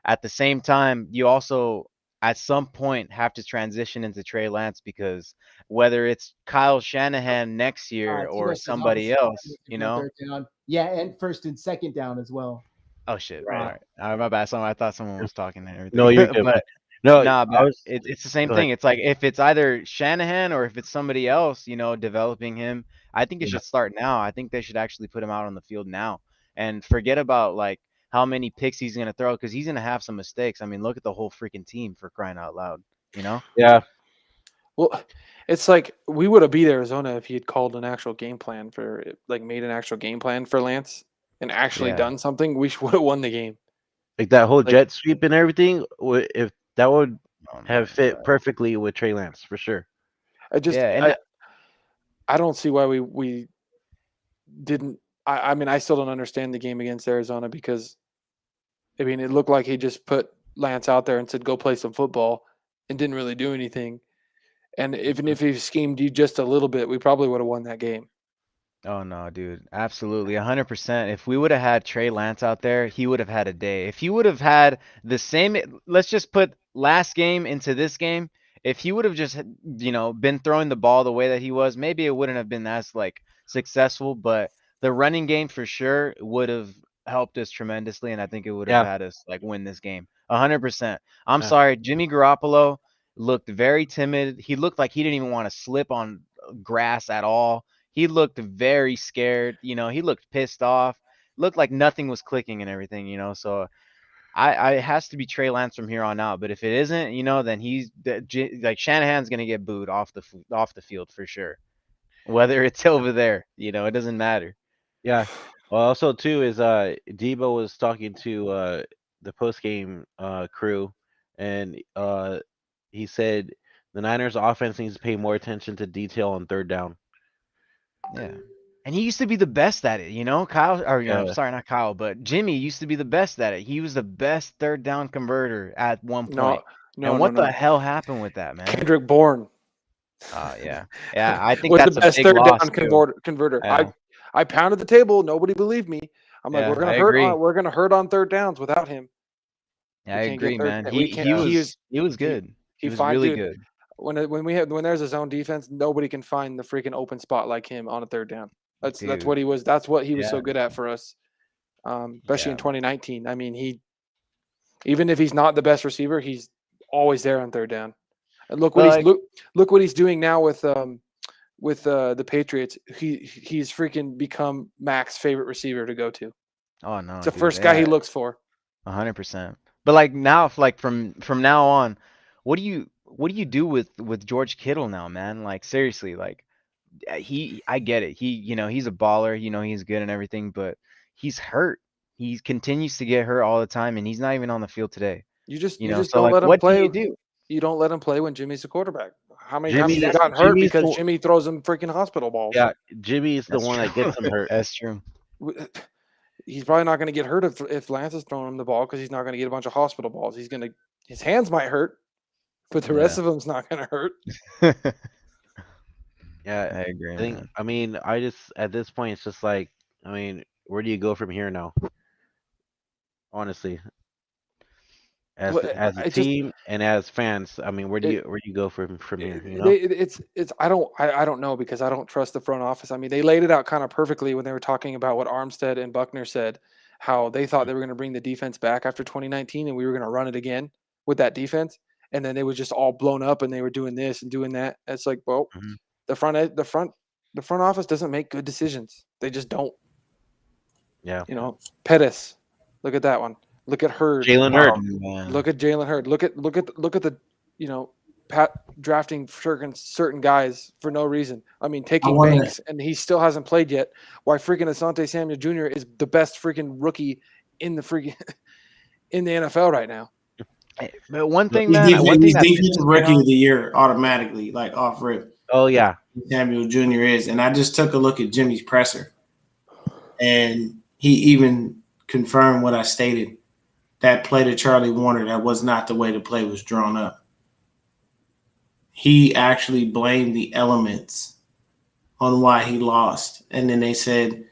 at the same time, you also at some point have to transition into Trey Lance because whether it's Kyle Shanahan next year or Tito says somebody obviously else, on third down. Yeah, and first and second down as well. Oh shit! All Right. right, my bad. I thought someone was talking and No, everything, you're good, man. but No, nah, I but was. it's the same Go ahead. thing. It's like if it's either Shanahan or if it's somebody else, developing him. I think it Yeah. should start now. I think they should actually put him out on the field now and forget about like how many picks he's gonna throw because he's gonna have some mistakes. I mean, look at the whole freaking team for crying out loud. Yeah. Well, it's like we would have beat Arizona if he had called an actual game plan made an actual game plan for Lance and actually Yeah. done something. We would have won the game. Like that whole Like- jet sweep and everything. If that would Oh, have man, fit but- perfectly with Trey Lance for sure. Yeah, and I don't see why we didn't. I mean, I still don't understand the game against Arizona because, I mean, it looked like he just put Lance out there and said, "Go play some football," and didn't really do anything. And even if he schemed you just a little bit, we probably would have won that game. Oh no, dude. Absolutely. 100%. If we would have had Trey Lance out there, he would have had a day. If he would have had the same, let's just put last game into this game. If he would have just, been throwing the ball the way that he was, maybe it wouldn't have been as like successful, but the running game for sure would have helped us tremendously. And I think it would have Yeah. had us like win this game. 100%. I'm Yeah. sorry. Jimmy Garoppolo looked very timid. He looked like he didn't even want to slip on grass at all. He looked very scared. He looked pissed off. Looked like nothing was clicking and everything. So I it has to be Trey Lance from here on out. But if it isn't, then like Shanahan's gonna get booed off the field for sure. Whether it's over there, it doesn't matter. Yeah. Well, also too is Debo was talking to the post game crew, and he said the Niners offense needs to pay more attention to detail on third down. Yeah. And he used to be the best at it, Kyle, or Yeah. sorry, not Kyle, but Jimmy used to be the best at it. He was the best third down converter at one point. And what the hell happened with that, man? Kendrick Bourne. Yeah. Yeah, I think was that's the a best big third loss down too. converter. Yeah. I pounded the table. Nobody believed me. I'm like, Yeah, we're gonna I hurt. agree. We're gonna hurt on third downs without him. Yeah, I We can't get agree, third- man. we He can't- he was good. He was fine, really dude. good. When there's a zone defense, nobody can find the freaking open spot like him on a third down. That's Dude. what he was. That's what he was so Yeah. good at for us, especially in Yeah. 2019. I mean, even if he's not the best receiver, he's always there on third down. And look what he's doing now with the Patriots. He's freaking become Mac's favorite receiver to go to. Oh no. It's the dude, first guy he yeah. looks for. 100%. But like now, like from now on, what do you do with George Kittle now, man? Like seriously, like I get it. He's a baller. He's good and everything, but he's hurt. He continues to get hurt all the time, and he's not even on the field today. You just So don't like, let him what play. do you do? You don't let him play when Jimmy's the quarterback. How many times Jimmy- has he gotten hurt Jimmy's because the- Jimmy throws him freaking hospital balls? Yeah, Jimmy's the That's one that true. gets him hurt. That's true. He's probably not going to get hurt if Lance is throwing him the ball because he's not going to get a bunch of hospital balls. His hands might hurt, but the rest of hem's not going to hurt. Yeah, I agree. I think. Man. I mean, I just at this point, it's just like, I mean, where do you go from here now? Honestly, as Well, as a I just- team and as fans, I mean, where do you go from here? You know? It's I don't know because I don't trust the front office. I mean, they laid it out kind of perfectly when they were talking about what Armstead and Buckner said, how they thought they were going to bring the defense back after 2019 and we were going to run it again with that defense, and then it was just all blown up and they were doing this and doing that. It's like, well, Mhm. the front office doesn't make good decisions. They just don't. Yeah. Pettis, look at that one. Look at Hurd. Jalen Hurd. Man. Look at Jalen Hurd. Look at the Pat drafting certain guys for no reason. I mean, taking wonder- Banks and he still hasn't played yet. Why freaking Asante Samuel Jr. is the best freaking rookie in the freaking in the NFL right now. But one thing, He's man. One thing defensive rookie of the year automatically, like off rip. Oh yeah. Samuel Jr. is, and I just took a look at Jimmy's presser, and he even confirmed what I stated. that play to Charlie Warner, that was not the way the play was drawn up. He actually blamed the elements on why he lost. And then they said,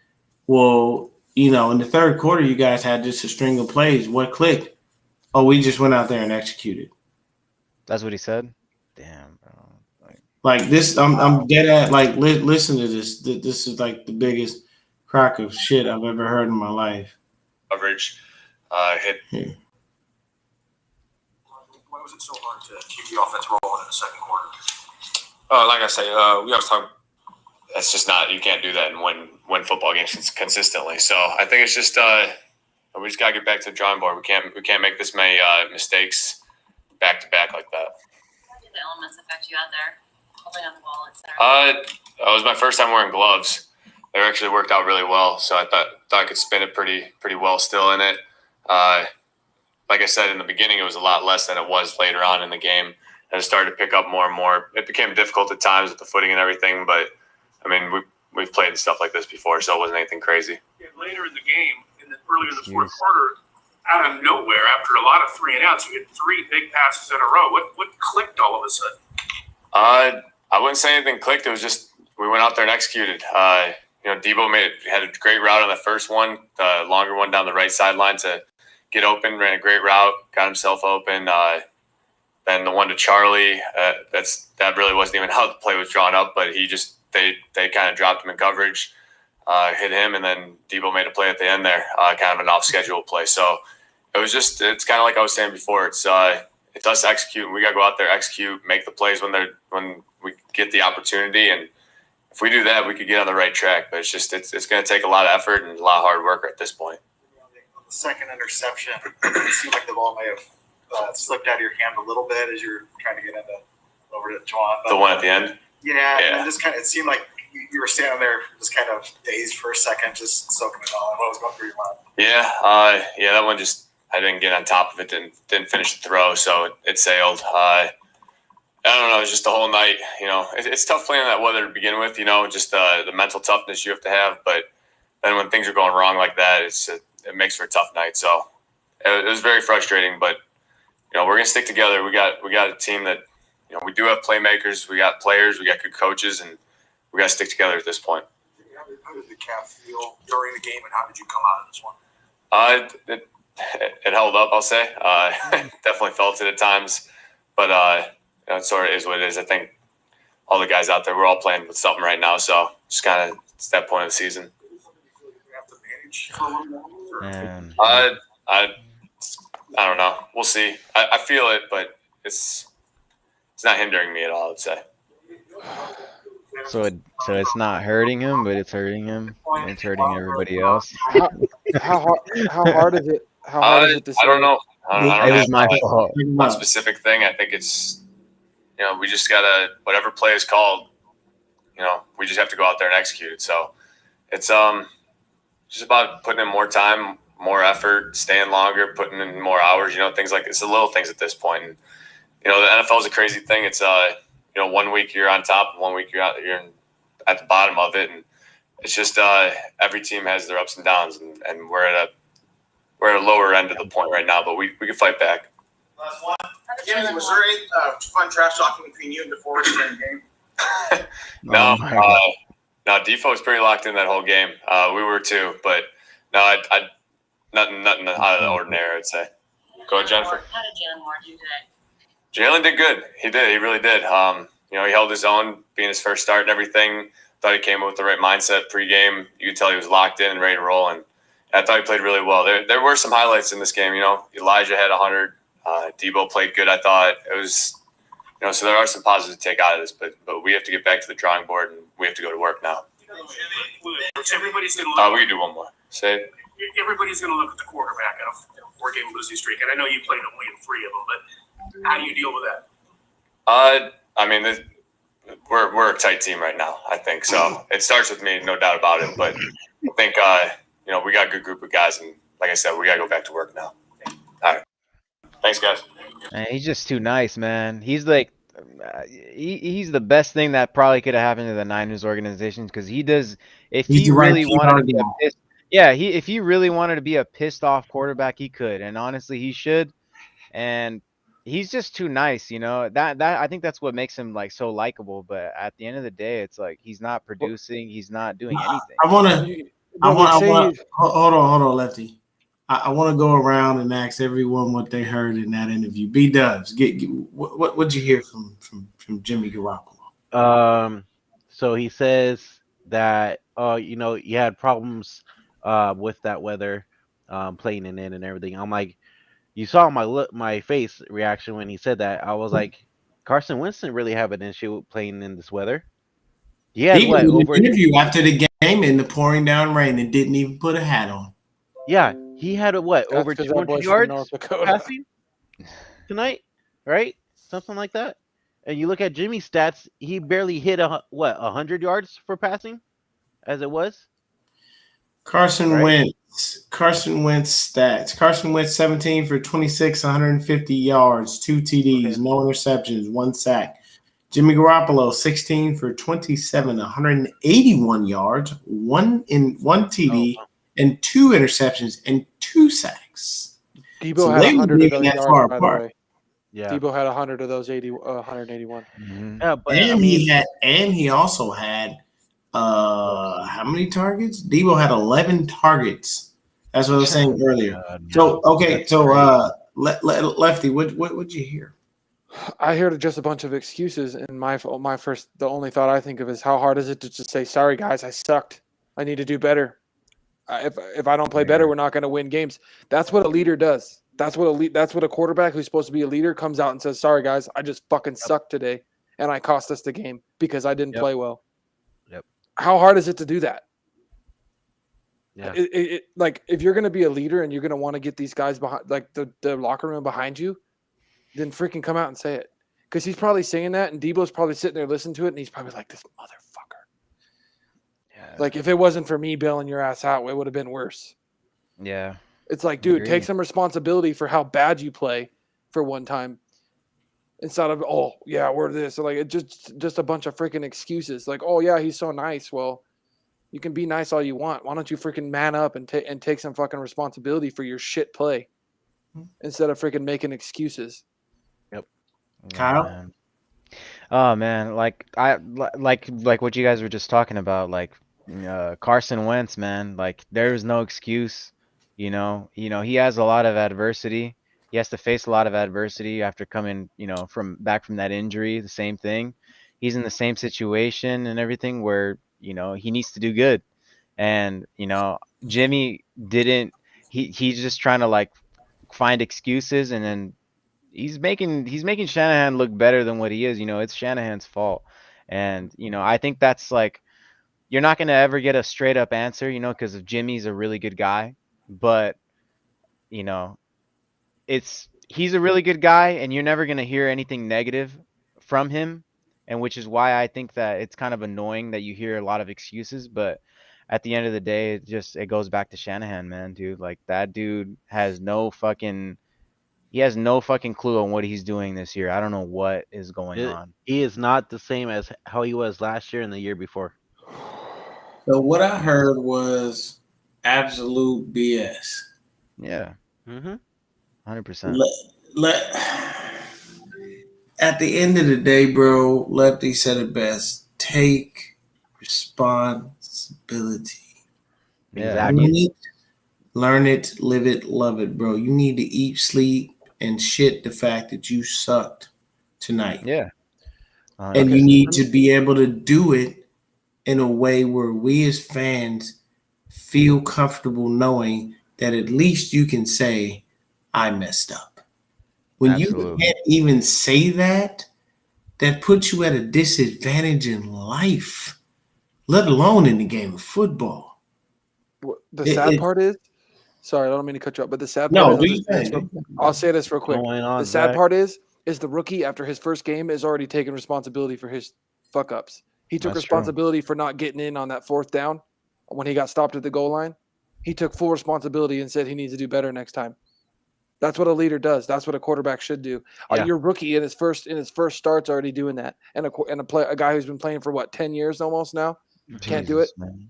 well, in the third quarter, you guys had just a string of plays. What clicked? Oh, we just went out there and executed. That's what he said? Damn, bro. Like this, I'm dead at, like, listen to this. This is like the biggest crock of shit I've ever heard in my life. Coverage hit. Yeah. Why was it so hard to keep the offense rolling in the second quarter? Like I say, we always talk. That's just not. You can't do that and win football games consistently. So I think it's just we just gotta get back to the drawing board. We can't make this many mistakes back to back like that. How did the elements affect you out there, holding on the ball, etc.? It was my first time wearing gloves. They actually worked out really well. So I thought I could spin it pretty well still in it. Like I said in the beginning, it was a lot less than it was later on in the game. And it started to pick up more and more. It became difficult at times with the footing and everything, but I mean, we've played stuff like this before, so it wasn't anything crazy. And later in the game, earlier in the fourth quarter, out of nowhere, after a lot of 3 and outs, you hit 3 big passes in a row. What clicked all of a sudden? I wouldn't say anything clicked. It was just we went out there and executed. Debo had a great route on the first one, the longer one down the right sideline to get open, ran a great route, got himself open. Then the one to Charlie, that really wasn't even how the play was drawn up, but they kind of dropped him in coverage, hit him, and then Debo made a play at the end there, kind of an off-schedule play. So it's kind of like I was saying before. It's us to execute, and we got to go out there, execute, make the plays when we get the opportunity, and if we do that, we could get on the right track. But it's going to take a lot of effort and a lot of hard work at this point. The second interception, it seemed like the ball may have slipped out of your hand a little bit as you were trying to get over to Juan. The one at the end? Yeah. And just it seemed like you were standing there just kind of dazed for a second, just soaking it all in. What was going through your mind? Yeah, that one I didn't get on top of it, didn't finish the throw, so it sailed. I don't know, it's just the whole night, it's tough playing in that weather to begin with, just the mental toughness you have to have, but then when things are going wrong like that, it makes for a tough night. So it was very frustrating, but we're going to stick together. We got a team that, we do have playmakers, we got players, we got good coaches, and we got to stick together at this point. How did the calf feel during the game, and how did you come out of this one? It held up, I'll say. Definitely felt it at times, but it sort of is what it is. I think all the guys out there, we're all playing with something right now, so just kind of it's that point of the season. I don't know. We'll see. I feel it, but it's not hindering me at all, I would say. So it's not hurting him, but it's hurting him. And it's hurting everybody else. How hard is it? How hard is it to say? I don't know. I It don't was my fault. One specific thing. I think it's we just gotta whatever play is called. We just have to go out there and execute it. So it's just about putting in more time, more effort, staying longer, putting in more hours. Things like it's the little things at this point. And, the NFL is a crazy thing. It's 1 week you're on top, and 1 week you're at the bottom of it, and it's just every team has their ups and downs, and we're at a lower end of the point right now, but we can fight back. Last one. Jimmy, was there any fun trash talking between you and DeForest during the game? No, Defo was pretty locked in that whole game. We were too, but no, nothing out of the ordinary, I'd say. Go ahead, Jennifer. How did Jalen Moore do today? Jalen did good. He did. He really did. He held his own, being his first start and everything. Thought he came with the right mindset pregame. You could tell he was locked in and ready to roll, and I thought he played really well. There were some highlights in this game. Elijah had 100. Debo played good, I thought. It was, so there are some positives to take out of this, but we have to get back to the drawing board, and we have to go to work now. Everybody's going to look. We can do one more. Say it. Everybody's going to look at the quarterback in a 4-game losing streak, and I know you played only in 3 of them, but how do you deal with that? I mean, we're a tight team right now, I think. So it starts with me, no doubt about it. But I think, we got a good group of guys. And like I said, we got to go back to work now. All right. Thanks, guys. Man, he's just too nice, man. He's like, he's the best thing that probably could have happened to the Niners organization because he does. If he really wanted to Yeah, if he really wanted to be a pissed off quarterback, he could, and honestly, he should. And he's just too nice, you know. That I think that's what makes him like so likable. But at the end of the day, it's like he's not producing, he's not doing anything. I want to. But Hold on, Lefty. I want to go around and ask everyone what they heard in that interview. B Dubs, what'd you hear from Jimmy Garoppolo? So he says that you know, you had problems with that weather, playing in it and everything. I'm like, you saw my face reaction when he said that. I was like, Carson Wentz didn't really have an issue playing in this weather. He had He what did an over? interview after the game in the pouring down rain and didn't even put a hat on. Yeah, he had what That's over 'cause that 200 boy's from yards North Dakota. passing tonight, right? Something like that. And you look at Jimmy's stats; he barely hit 100 yards for passing, as it was. Carson Right? Wentz stats. Carson Wentz 17 for 26, 150 yards, 2 TDs, Okay. no interceptions, 1 sack. Jimmy Garoppolo 16 for 27, 181 yards, 1 TD, and 2 interceptions and 2 sacks. Debo So had they were 100 of leaving those that far yards, by the apart. way. Yeah. Debo had 100 of those 181. Yeah, but And I mean, he also had how many targets? Debo had 11 targets. That's what I was saying earlier. So okay, That's so Lefty, what'd you hear? I heard just a bunch of excuses, and the only thought I think of is how hard is it to just say, sorry guys, I sucked. I need to do better. If I don't play better, we're not going to win games. That's what a leader does. That's what a quarterback who's supposed to be a leader comes out and says, sorry guys, I just fucking sucked today, and I cost us the game because I didn't play well. Yep. How hard is it to do that? Yeah. Like if you're going to be a leader and you're going to want to get these guys behind, like the locker room behind you, then freaking come out and say it. Because he's probably saying that, and Debo's probably sitting there listening to it, and he's probably like, this motherfucker. Yeah. Like, if it wasn't for me bailing your ass out, it would have been worse. Yeah. It's like, dude, take some responsibility for how bad you play for one time. Instead of, oh, yeah, we're this. So like, it's just a bunch of freaking excuses. Like, oh, yeah, he's so nice. Well, you can be nice all you want. Why don't you freaking man up and take some fucking responsibility for your shit play instead of freaking making excuses? Kyle? Oh man, like what you guys were just talking about, like Carson Wentz, man, like there's no excuse, you know, he has a lot of adversity. He has to face a lot of adversity after coming, from that injury, the same thing. He's in the same situation and everything where, he needs to do good. And, Jimmy didn't he's just trying to like find excuses, and then he's making Shanahan look better than what he is. It's Shanahan's fault. And, I think that's like, you're not going to ever get a straight up answer, because of Jimmy's a really good guy, but he's a really good guy, and you're never going to hear anything negative from him. And which is why I think that it's kind of annoying that you hear a lot of excuses, but at the end of the day, it goes back to Shanahan, man, dude. Like that dude has no fucking clue on what he's doing this year. I don't know what is going on. He is not the same as how he was last year and the year before. So what I heard was absolute BS. Yeah. 100%. At the end of the day, bro, Lefty said it best. Take responsibility. Yeah. Learn it, live it, love it, bro. You need to eat, sleep, and shit the fact that you sucked tonight. Yeah. And you need to be able to do it in a way where we as fans feel comfortable knowing that at least you can say, I messed up. When you can't even say that, that puts you at a disadvantage in life, let alone in the game of football. The sad part is, sorry, I don't mean to cut you off, but the sad part is, I'll say this real quick. The sad part is the rookie, after his first game, is already taking responsibility for his fuck ups. He took responsibility for not getting in on that 4th down when he got stopped at the goal line. He took full responsibility and said he needs to do better next time. That's what a leader does. That's what a quarterback should do. Your rookie in his first start's already doing that, and a guy who's been playing for 10 years almost now can't do it. Man.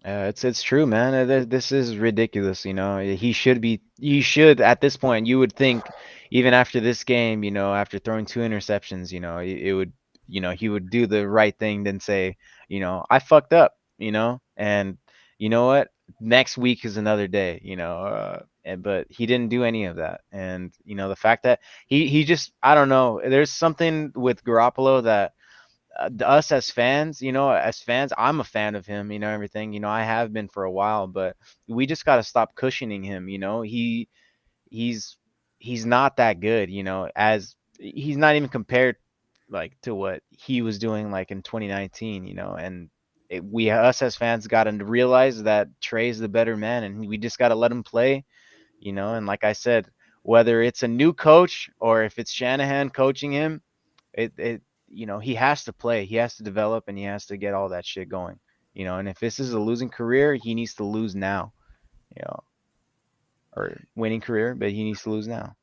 It's true, man. This is ridiculous. He should at this point. You would think, even after this game, after throwing 2 interceptions, it would, he would do the right thing, then say, I fucked up, and you know what? Next week is another day, but he didn't do any of that, and the fact that he just, I don't know. There's something with Garoppolo that us as fans, I'm a fan of him, everything, I have been for a while, but we just got to stop cushioning him, he's he's not that good, as he's not even compared like to what he was doing like in 2019, and us as fans got to realize that Trey's the better man, and we just got to let him play, and like I said, whether it's a new coach or if it's Shanahan coaching him, it he has to play, he has to develop, and he has to get all that shit going, and if this is a losing career, he needs to lose now, you know or winning career, but he needs to lose now.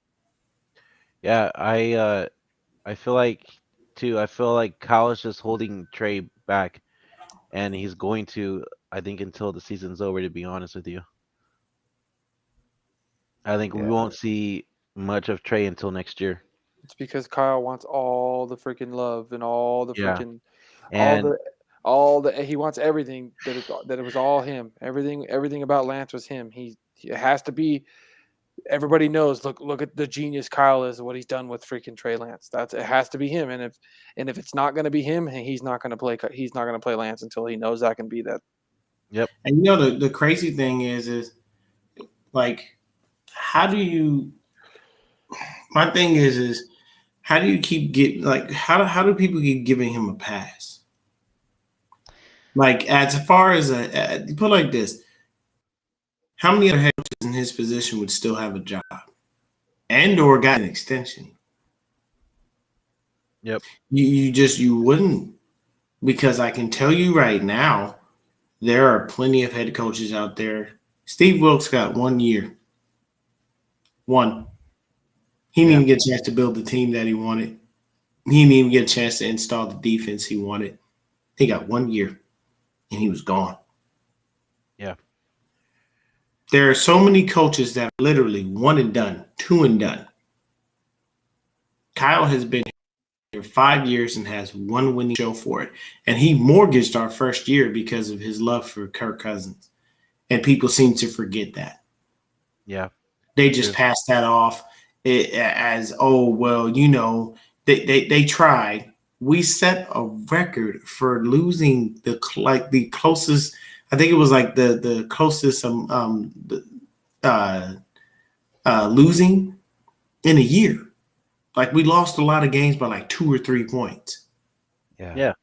Yeah, I feel like too. I feel like Kyle is just holding Trey back, and he's going to. I think until the season's over. To be honest with you, I think we Yeah. won't see much of Trey until next year. It's because Kyle wants all the freaking love and all the Yeah, freaking and all the he wants everything that it was all him. Everything about Lance was him. He has to be. Everybody knows. Look at the genius Kyle is. What he's done with freaking Trey Lance. It has to be him. And if it's not going to be him, he's not going to play. He's not going to play Lance until he knows that can be that. Yep. And the crazy thing is like, how do you? My thing is how do you keep getting like how do people keep giving him a pass? Like as far as put it like this, how many other head coaches in his position would still have a job and or got an extension? Yep. You wouldn't, because I can tell you right now, there are plenty of head coaches out there. Steve Wilkes got 1 year. One. He didn't even get a chance to build the team that he wanted. He didn't even get a chance to install the defense he wanted. He got 1 year, and he was gone. Yeah. There are so many coaches that are literally one and done, two and done. Kyle has been here 5 years and has one winning show for it. And he mortgaged our first year because of his love for Kirk Cousins. And people seem to forget that. Yeah. They just passed that off as, oh, well, they tried. We set a record for losing the closest. I think it was like the closest losing in a year. Like we lost a lot of games by like 2 or 3 points. Yeah.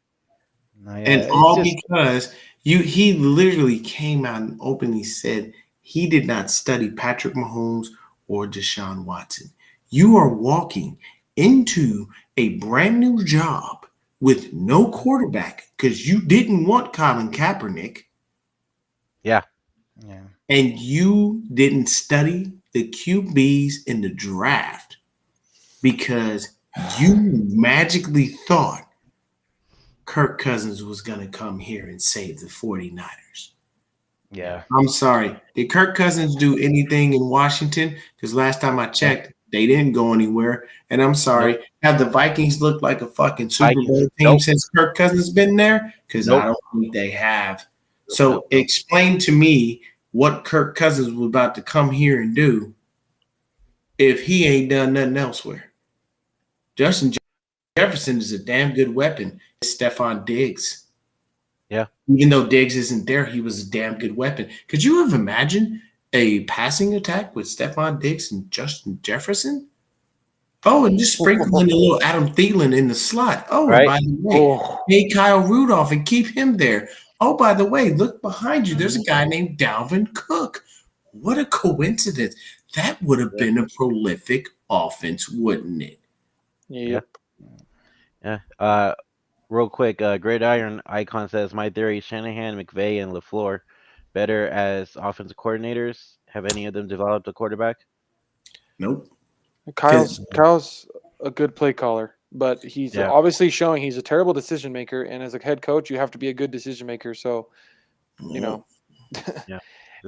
And all because he literally came out and openly said he did not study Patrick Mahomes or Deshaun Watson. You are walking into a brand new job with no quarterback because you didn't want Colin Kaepernick. Yeah. And you didn't study the QBs in the draft because you magically thought Kirk Cousins was going to come here and save the 49ers. Yeah. I'm sorry. Did Kirk Cousins do anything in Washington? Because last time I checked, they didn't go anywhere. And I'm sorry. Nope. Have the Vikings looked like a fucking Super Bowl team since Kirk Cousins been there? Because I don't think they have. So explain to me what Kirk Cousins was about to come here and do if he ain't done nothing elsewhere. Justin Jefferson is a damn good weapon. Stephon Diggs. Yeah. Even though Diggs isn't there, he was a damn good weapon. Could you have imagined a passing attack with Stephon Diggs and Justin Jefferson? Oh, and just sprinkling a little Adam Thielen in the slot. Oh, and by the way, hey Kyle Rudolph and keep him there. Oh, by the way, look behind you. There's a guy named Dalvin Cook. What a coincidence. That would have been a prolific offense, wouldn't it? Yep. Yeah. Real quick, Great Iron Icon says, my theory, Shanahan, McVay, and LaFleur better as offensive coordinators. Have any of them developed a quarterback? Nope. Kyle's a good play caller, but he's obviously showing he's a terrible decision maker. And as a head coach, you have to be a good decision maker. So, Yeah.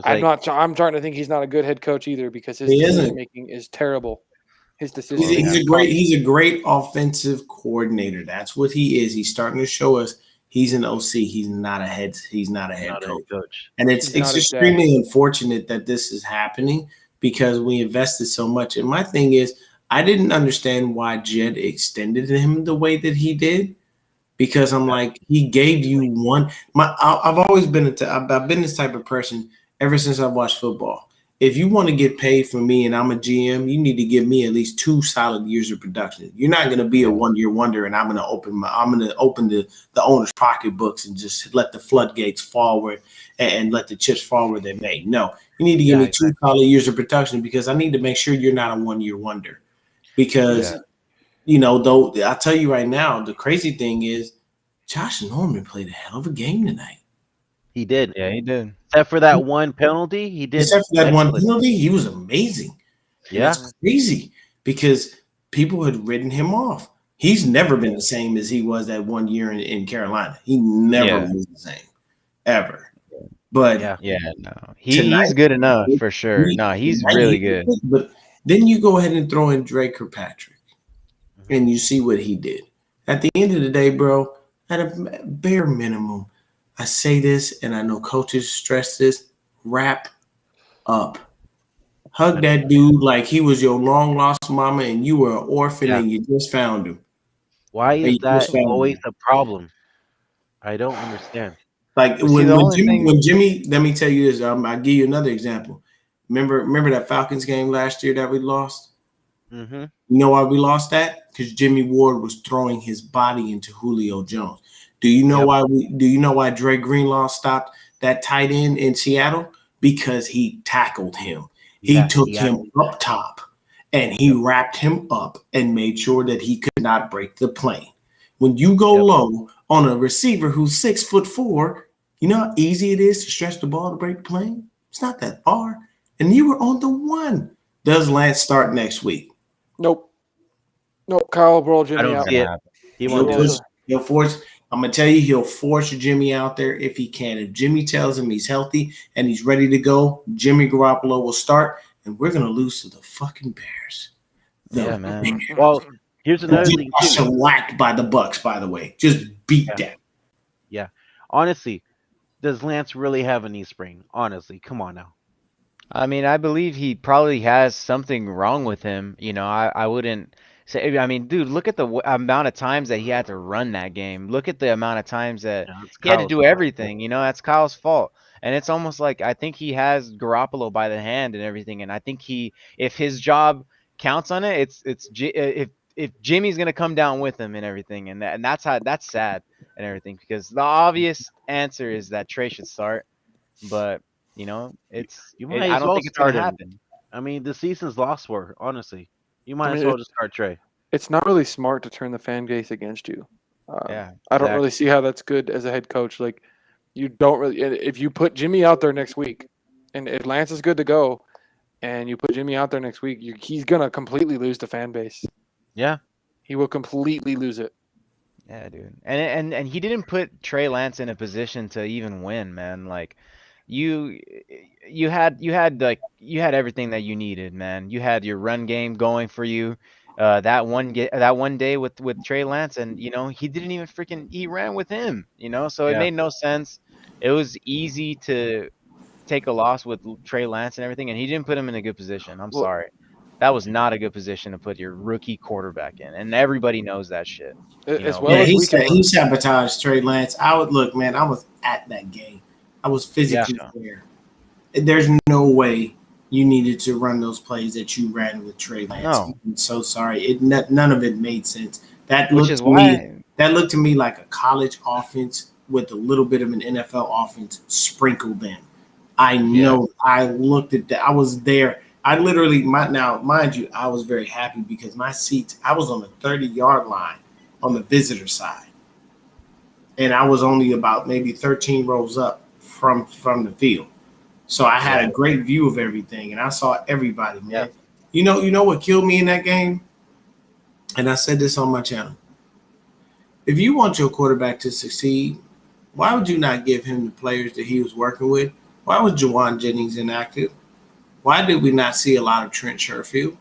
I'm trying to think he's not a good head coach either because his decision making is terrible. His decision. He's a great offensive coordinator. That's what he is. He's starting to show us he's an OC. He's not a head coach. And it's extremely unfortunate that this is happening because we invested so much. And my thing is, I didn't understand why Jed extended him the way that he did. Because I'm like, he gave you one. I've always been I've been this type of person ever since I've watched football. If you want to get paid for me and I'm a GM, you need to give me at least 2 solid years of production. You're not going to be a 1-year wonder, and I'm going to open the owner's pocketbooks and just let the floodgates fall and let the chips fall where they may. No, you need to give me 2 solid years of production because I need to make sure you're not a 1-year wonder. Because though I'll tell you right now, the crazy thing is Josh Norman played a hell of a game tonight. He did. Yeah, he did. Except for that one penalty, he did. Except for that one penalty, he was amazing. Yeah. And it's crazy because people had written him off. He's never been the same as he was that 1 year in Carolina. He never was the same, ever. But no. He's good enough for sure. No, he's really good. But then you go ahead and throw in Drake Kirkpatrick, and you see what he did. At the end of the day, bro, at a bare minimum, I say this, and I know coaches stress this, wrap up. Hug that dude like he was your long-lost mama and you were an orphan and you just found him. Why is that always a problem? I don't understand. Like when Jimmy, let me tell you this. I'll give you another example. Remember that Falcons game last year that we lost? Mm-hmm. You know why we lost that? Because Jimmy Ward was throwing his body into Julio Jones. Do you know why? Do you know why Dre Greenlaw stopped that tight end in Seattle? Because he tackled him. He took him up top and he wrapped him up and made sure that he could not break the plane. When you go low on a receiver who's 6'4", you know how easy it is to stretch the ball to break the plane? It's not that far. And you were on the one. Does Lance start next week? Nope. Kyle will roll Jimmy out. He'll force. I'm gonna tell you, he'll force Jimmy out there if he can. If Jimmy tells him he's healthy and he's ready to go, Jimmy Garoppolo will start, and we're gonna lose to the fucking Bears. Man. Well, here's another thing. Shellacked by the Bucks, by the way. Just beat them. Yeah. Honestly, does Lance really have a knee sprain? Honestly, come on now. I mean, I believe he probably has something wrong with him. I wouldn't say. I mean, dude, look at the amount of times that he had to run that game. Look at the amount of times that he had to do everything. That's Kyle's fault. And it's almost like I think he has Garoppolo by the hand and everything. And I think if his job counts on it, if Jimmy's gonna come down with him and everything, and that's sad and everything because the obvious answer is that Trey should start, but. I don't think it's going to happen. I mean, the season's lost for, honestly. You might as well just start Trey. It's not really smart to turn the fan base against you. I don't really see how that's good as a head coach. Like, you don't really – if you put Jimmy out there next week, and if Lance is good to go, and you put Jimmy out there next week, he's going to completely lose the fan base. Yeah. He will completely lose it. Yeah, dude. And he didn't put Trey Lance in a position to even win, man. Like – You had everything that you needed, man. You had your run game going for you. That one day with Trey Lance, and he didn't even he ran with him. So it made no sense. It was easy to take a loss with Trey Lance and everything, and he didn't put him in a good position. I'm sorry. That was not a good position to put your rookie quarterback in, and everybody knows that shit. He sabotaged Trey Lance. I was at that game. I was physically there. There's no way you needed to run those plays that you ran with Trey Lance. No. I'm so sorry. None of it made sense. That looked to me like a college offense with a little bit of an NFL offense sprinkled in. I know. I looked at that. I was there. I literally, now, mind you, I was very happy because my seats, I was on the 30-yard line on the visitor side. And I was only about maybe 13 rows up from the field. So I had a great view of everything, and I saw everybody, man. Yeah. You know what killed me in that game? And I said this on my channel. If you want your quarterback to succeed, why would you not give him the players that he was working with Why was Juwan Jennings inactive? Why did we not see a lot of Trent Sherfield?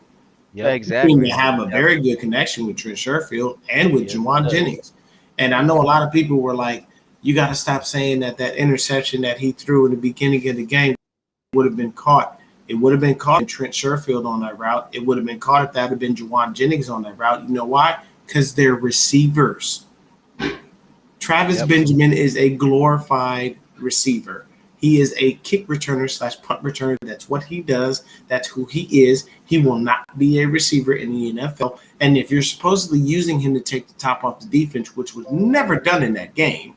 Yeah, We exactly. have a very good connection with Trent Sherfield and with Juwan Jennings. And I know a lot of people were like, you got to stop saying that interception that he threw in the beginning of the game would have been caught. It would have been caught if Trent Sherfield on that route. It would have been caught if that had been Juwan Jennings on that route. You know why? Because they're receivers. Travis Benjamin is a glorified receiver. He is a kick returner / punt returner. That's what he does. That's who he is. He will not be a receiver in the NFL. And if you're supposedly using him to take the top off the defense, which was never done in that game,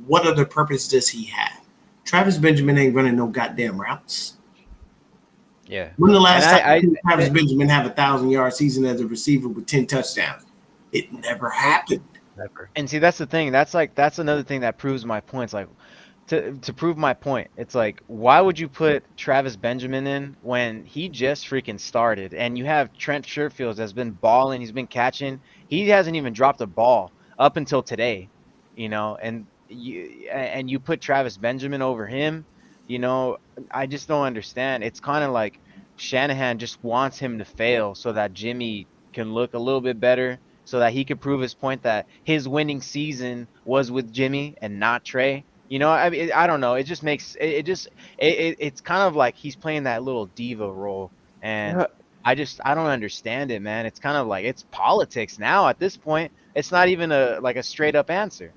what other purpose does he have? Travis Benjamin ain't running no goddamn routes. Yeah. When the last time Travis Benjamin have 1,000-yard season as a receiver with 10 touchdowns? It never happened. Never. And see, that's the thing. That's another thing that proves my points. Like, to prove my point, it's like, why would you put Travis Benjamin in when he just freaking started? And you have Trent Sherfield that's been balling. He's been catching. He hasn't even dropped a ball up until today, and you put Travis Benjamin over him. I just don't understand. It's kind of like Shanahan just wants him to fail so that Jimmy can look a little bit better, so that he could prove his point that his winning season was with Jimmy and not Trey. I mean, I don't know. It just makes it's kind of like he's playing that little diva role, and I don't understand it, man. It's kind of like it's politics now at this point. It's not even a straight up answer.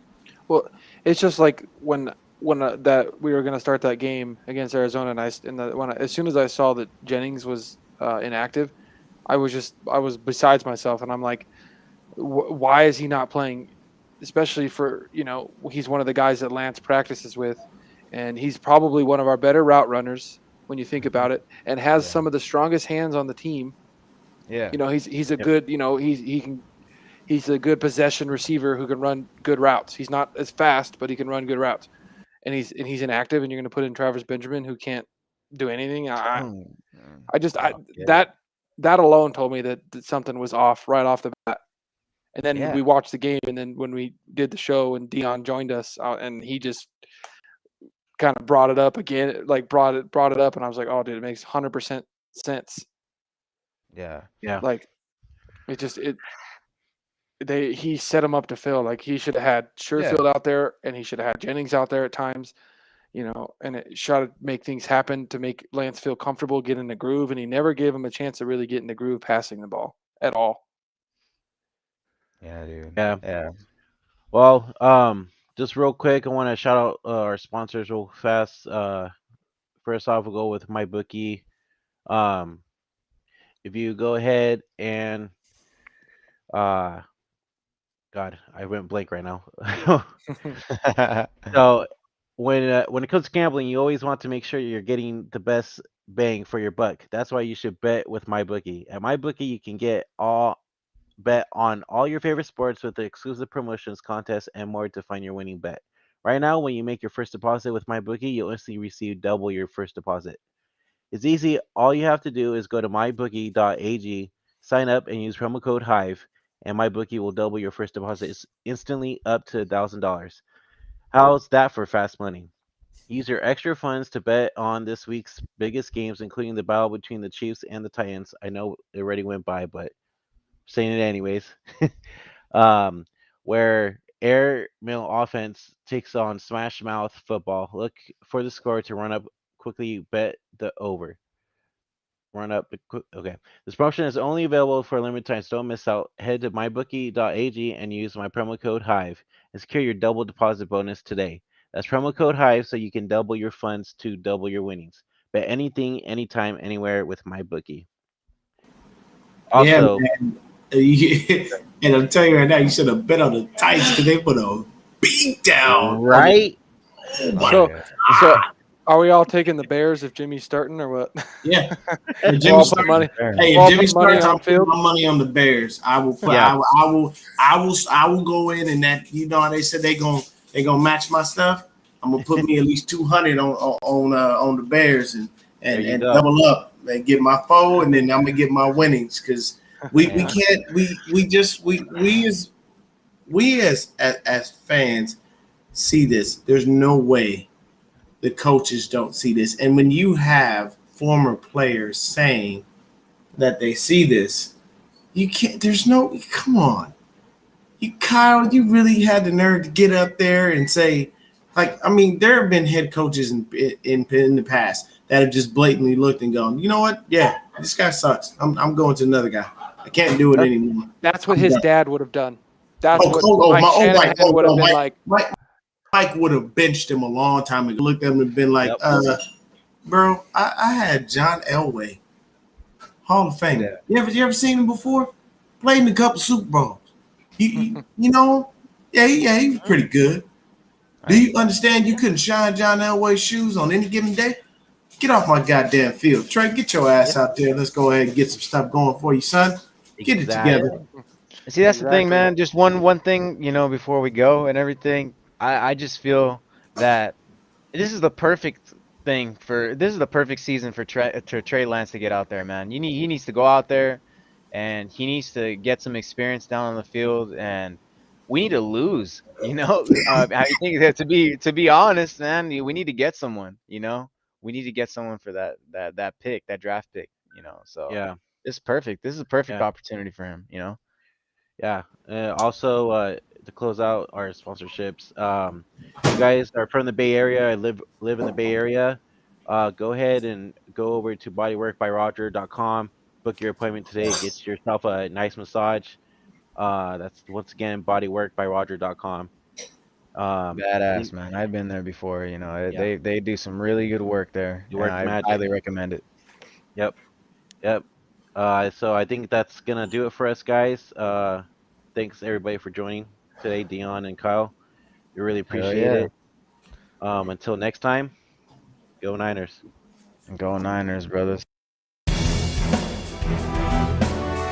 Well, it's just like when that we were going to start that game against Arizona, and as soon as I saw that Jennings was inactive, I was besides myself, and I'm like, why is he not playing? Especially for, he's one of the guys that Lance practices with, and he's probably one of our better route runners when you think about it, and has some of the strongest hands on the team. Yeah. He's a good, he's a good possession receiver who can run good routes. He's not as fast, but he can run good routes. And he's inactive, and you're going to put in Travis Benjamin, who can't do anything. That alone told me that something was off right off the bat. And then we watched the game, and then when we did the show and Dion joined us, and he just kind of brought it up again, like brought it up, and I was like, oh, dude, it makes 100% sense. Yeah. Like he set him up to fail. Like he should have had Sherfield out there, and he should have had Jennings out there at times, and it tried to make things happen to make Lance feel comfortable, get in the groove, and he never gave him a chance to really get in the groove passing the ball at all. Yeah, dude. Yeah. Well, just real quick, I want to shout out our sponsors real fast. First off, we'll go with MyBookie. If you go ahead and God, I went blank right now. So when it comes to gambling, you always want to make sure you're getting the best bang for your buck. That's why you should bet with MyBookie. At MyBookie, you can bet on all your favorite sports with the exclusive promotions, contests, and more to find your winning bet. Right now, when you make your first deposit with MyBookie, you'll instantly receive double your first deposit. It's easy. All you have to do is go to mybookie.ag, sign up, and use promo code HIVE, and MyBookie will double your first deposit instantly up to $1,000. How's that for fast money? Use your extra funds to bet on this week's biggest games, including the battle between the Chiefs and the Titans. I know it already went by, but saying it anyways. Where Air Mail Offense takes on Smash Mouth Football. Look for the score to run up quickly. Bet the over. Run up. Okay. This promotion is only available for a limited time, so don't miss out. Head to mybookie.ag and use my promo code HIVE and secure your double deposit bonus today. That's promo code HIVE so you can double your funds to double your winnings. Bet anything, anytime, anywhere with MyBookie. Also, and I'm telling you right now, you should have bet on the Titans because they put a beat down. Right? So are we all taking the Bears if Jimmy's starting or what? Yeah. If Jimmy's money. Hey, if Jimmy starts, I'll put my money on the Bears. I will put. Yeah. I will go in and that. How they said they gonna match my stuff. I'm gonna put me at least 200 on the Bears and double up and get my foe, and then I'm gonna get my winnings because we as fans see this. There's no way the coaches don't see this. And when you have former players saying that they see this, you can't. There's no. Come on, Kyle. You really had the nerve to get up there and say, like, I mean, there have been head coaches in the past that have just blatantly looked and gone, you know what? Yeah, this guy sucks. I'm going to another guy. I can't do it anymore. That's what his dad would have done. That's what Mike Shanahan would have been like. Mike would have benched him a long time ago. Looked at him and been like, bro, I had John Elway, Hall of Fame. Yeah. You ever seen him before? Played in a couple Super Bowls. You know, he was pretty good. Do you understand you couldn't shine John Elway's shoes on any given day? Get off my goddamn field. Trey, get your ass out there. Let's go ahead and get some stuff going for you, son. Get it together. See, that's the thing, man. Just one thing, before we go and everything. I just feel that this is the perfect season for Trey Lance to get out there, man. He needs to go out there, and he needs to get some experience down on the field, and we need to lose. I think that to be honest, man, we need to get someone. We need to get someone for that pick, that draft pick. So Yeah, it's perfect. This is a perfect opportunity for him. Yeah. Also, to close out our sponsorships, you guys are from the Bay Area. I live in the Bay Area. Go ahead and go over to bodyworkbyroger.com. Book your appointment today. Get yourself a nice massage. That's once again bodyworkbyroger.com. Badass, man. I've been there before. They do some really good work there. I highly recommend it. Yep. So I think that's gonna do it for us, guys. Thanks everybody for joining today, Dion and Kyle. We really appreciate it. Until next time, go Niners. Go Niners, brothers.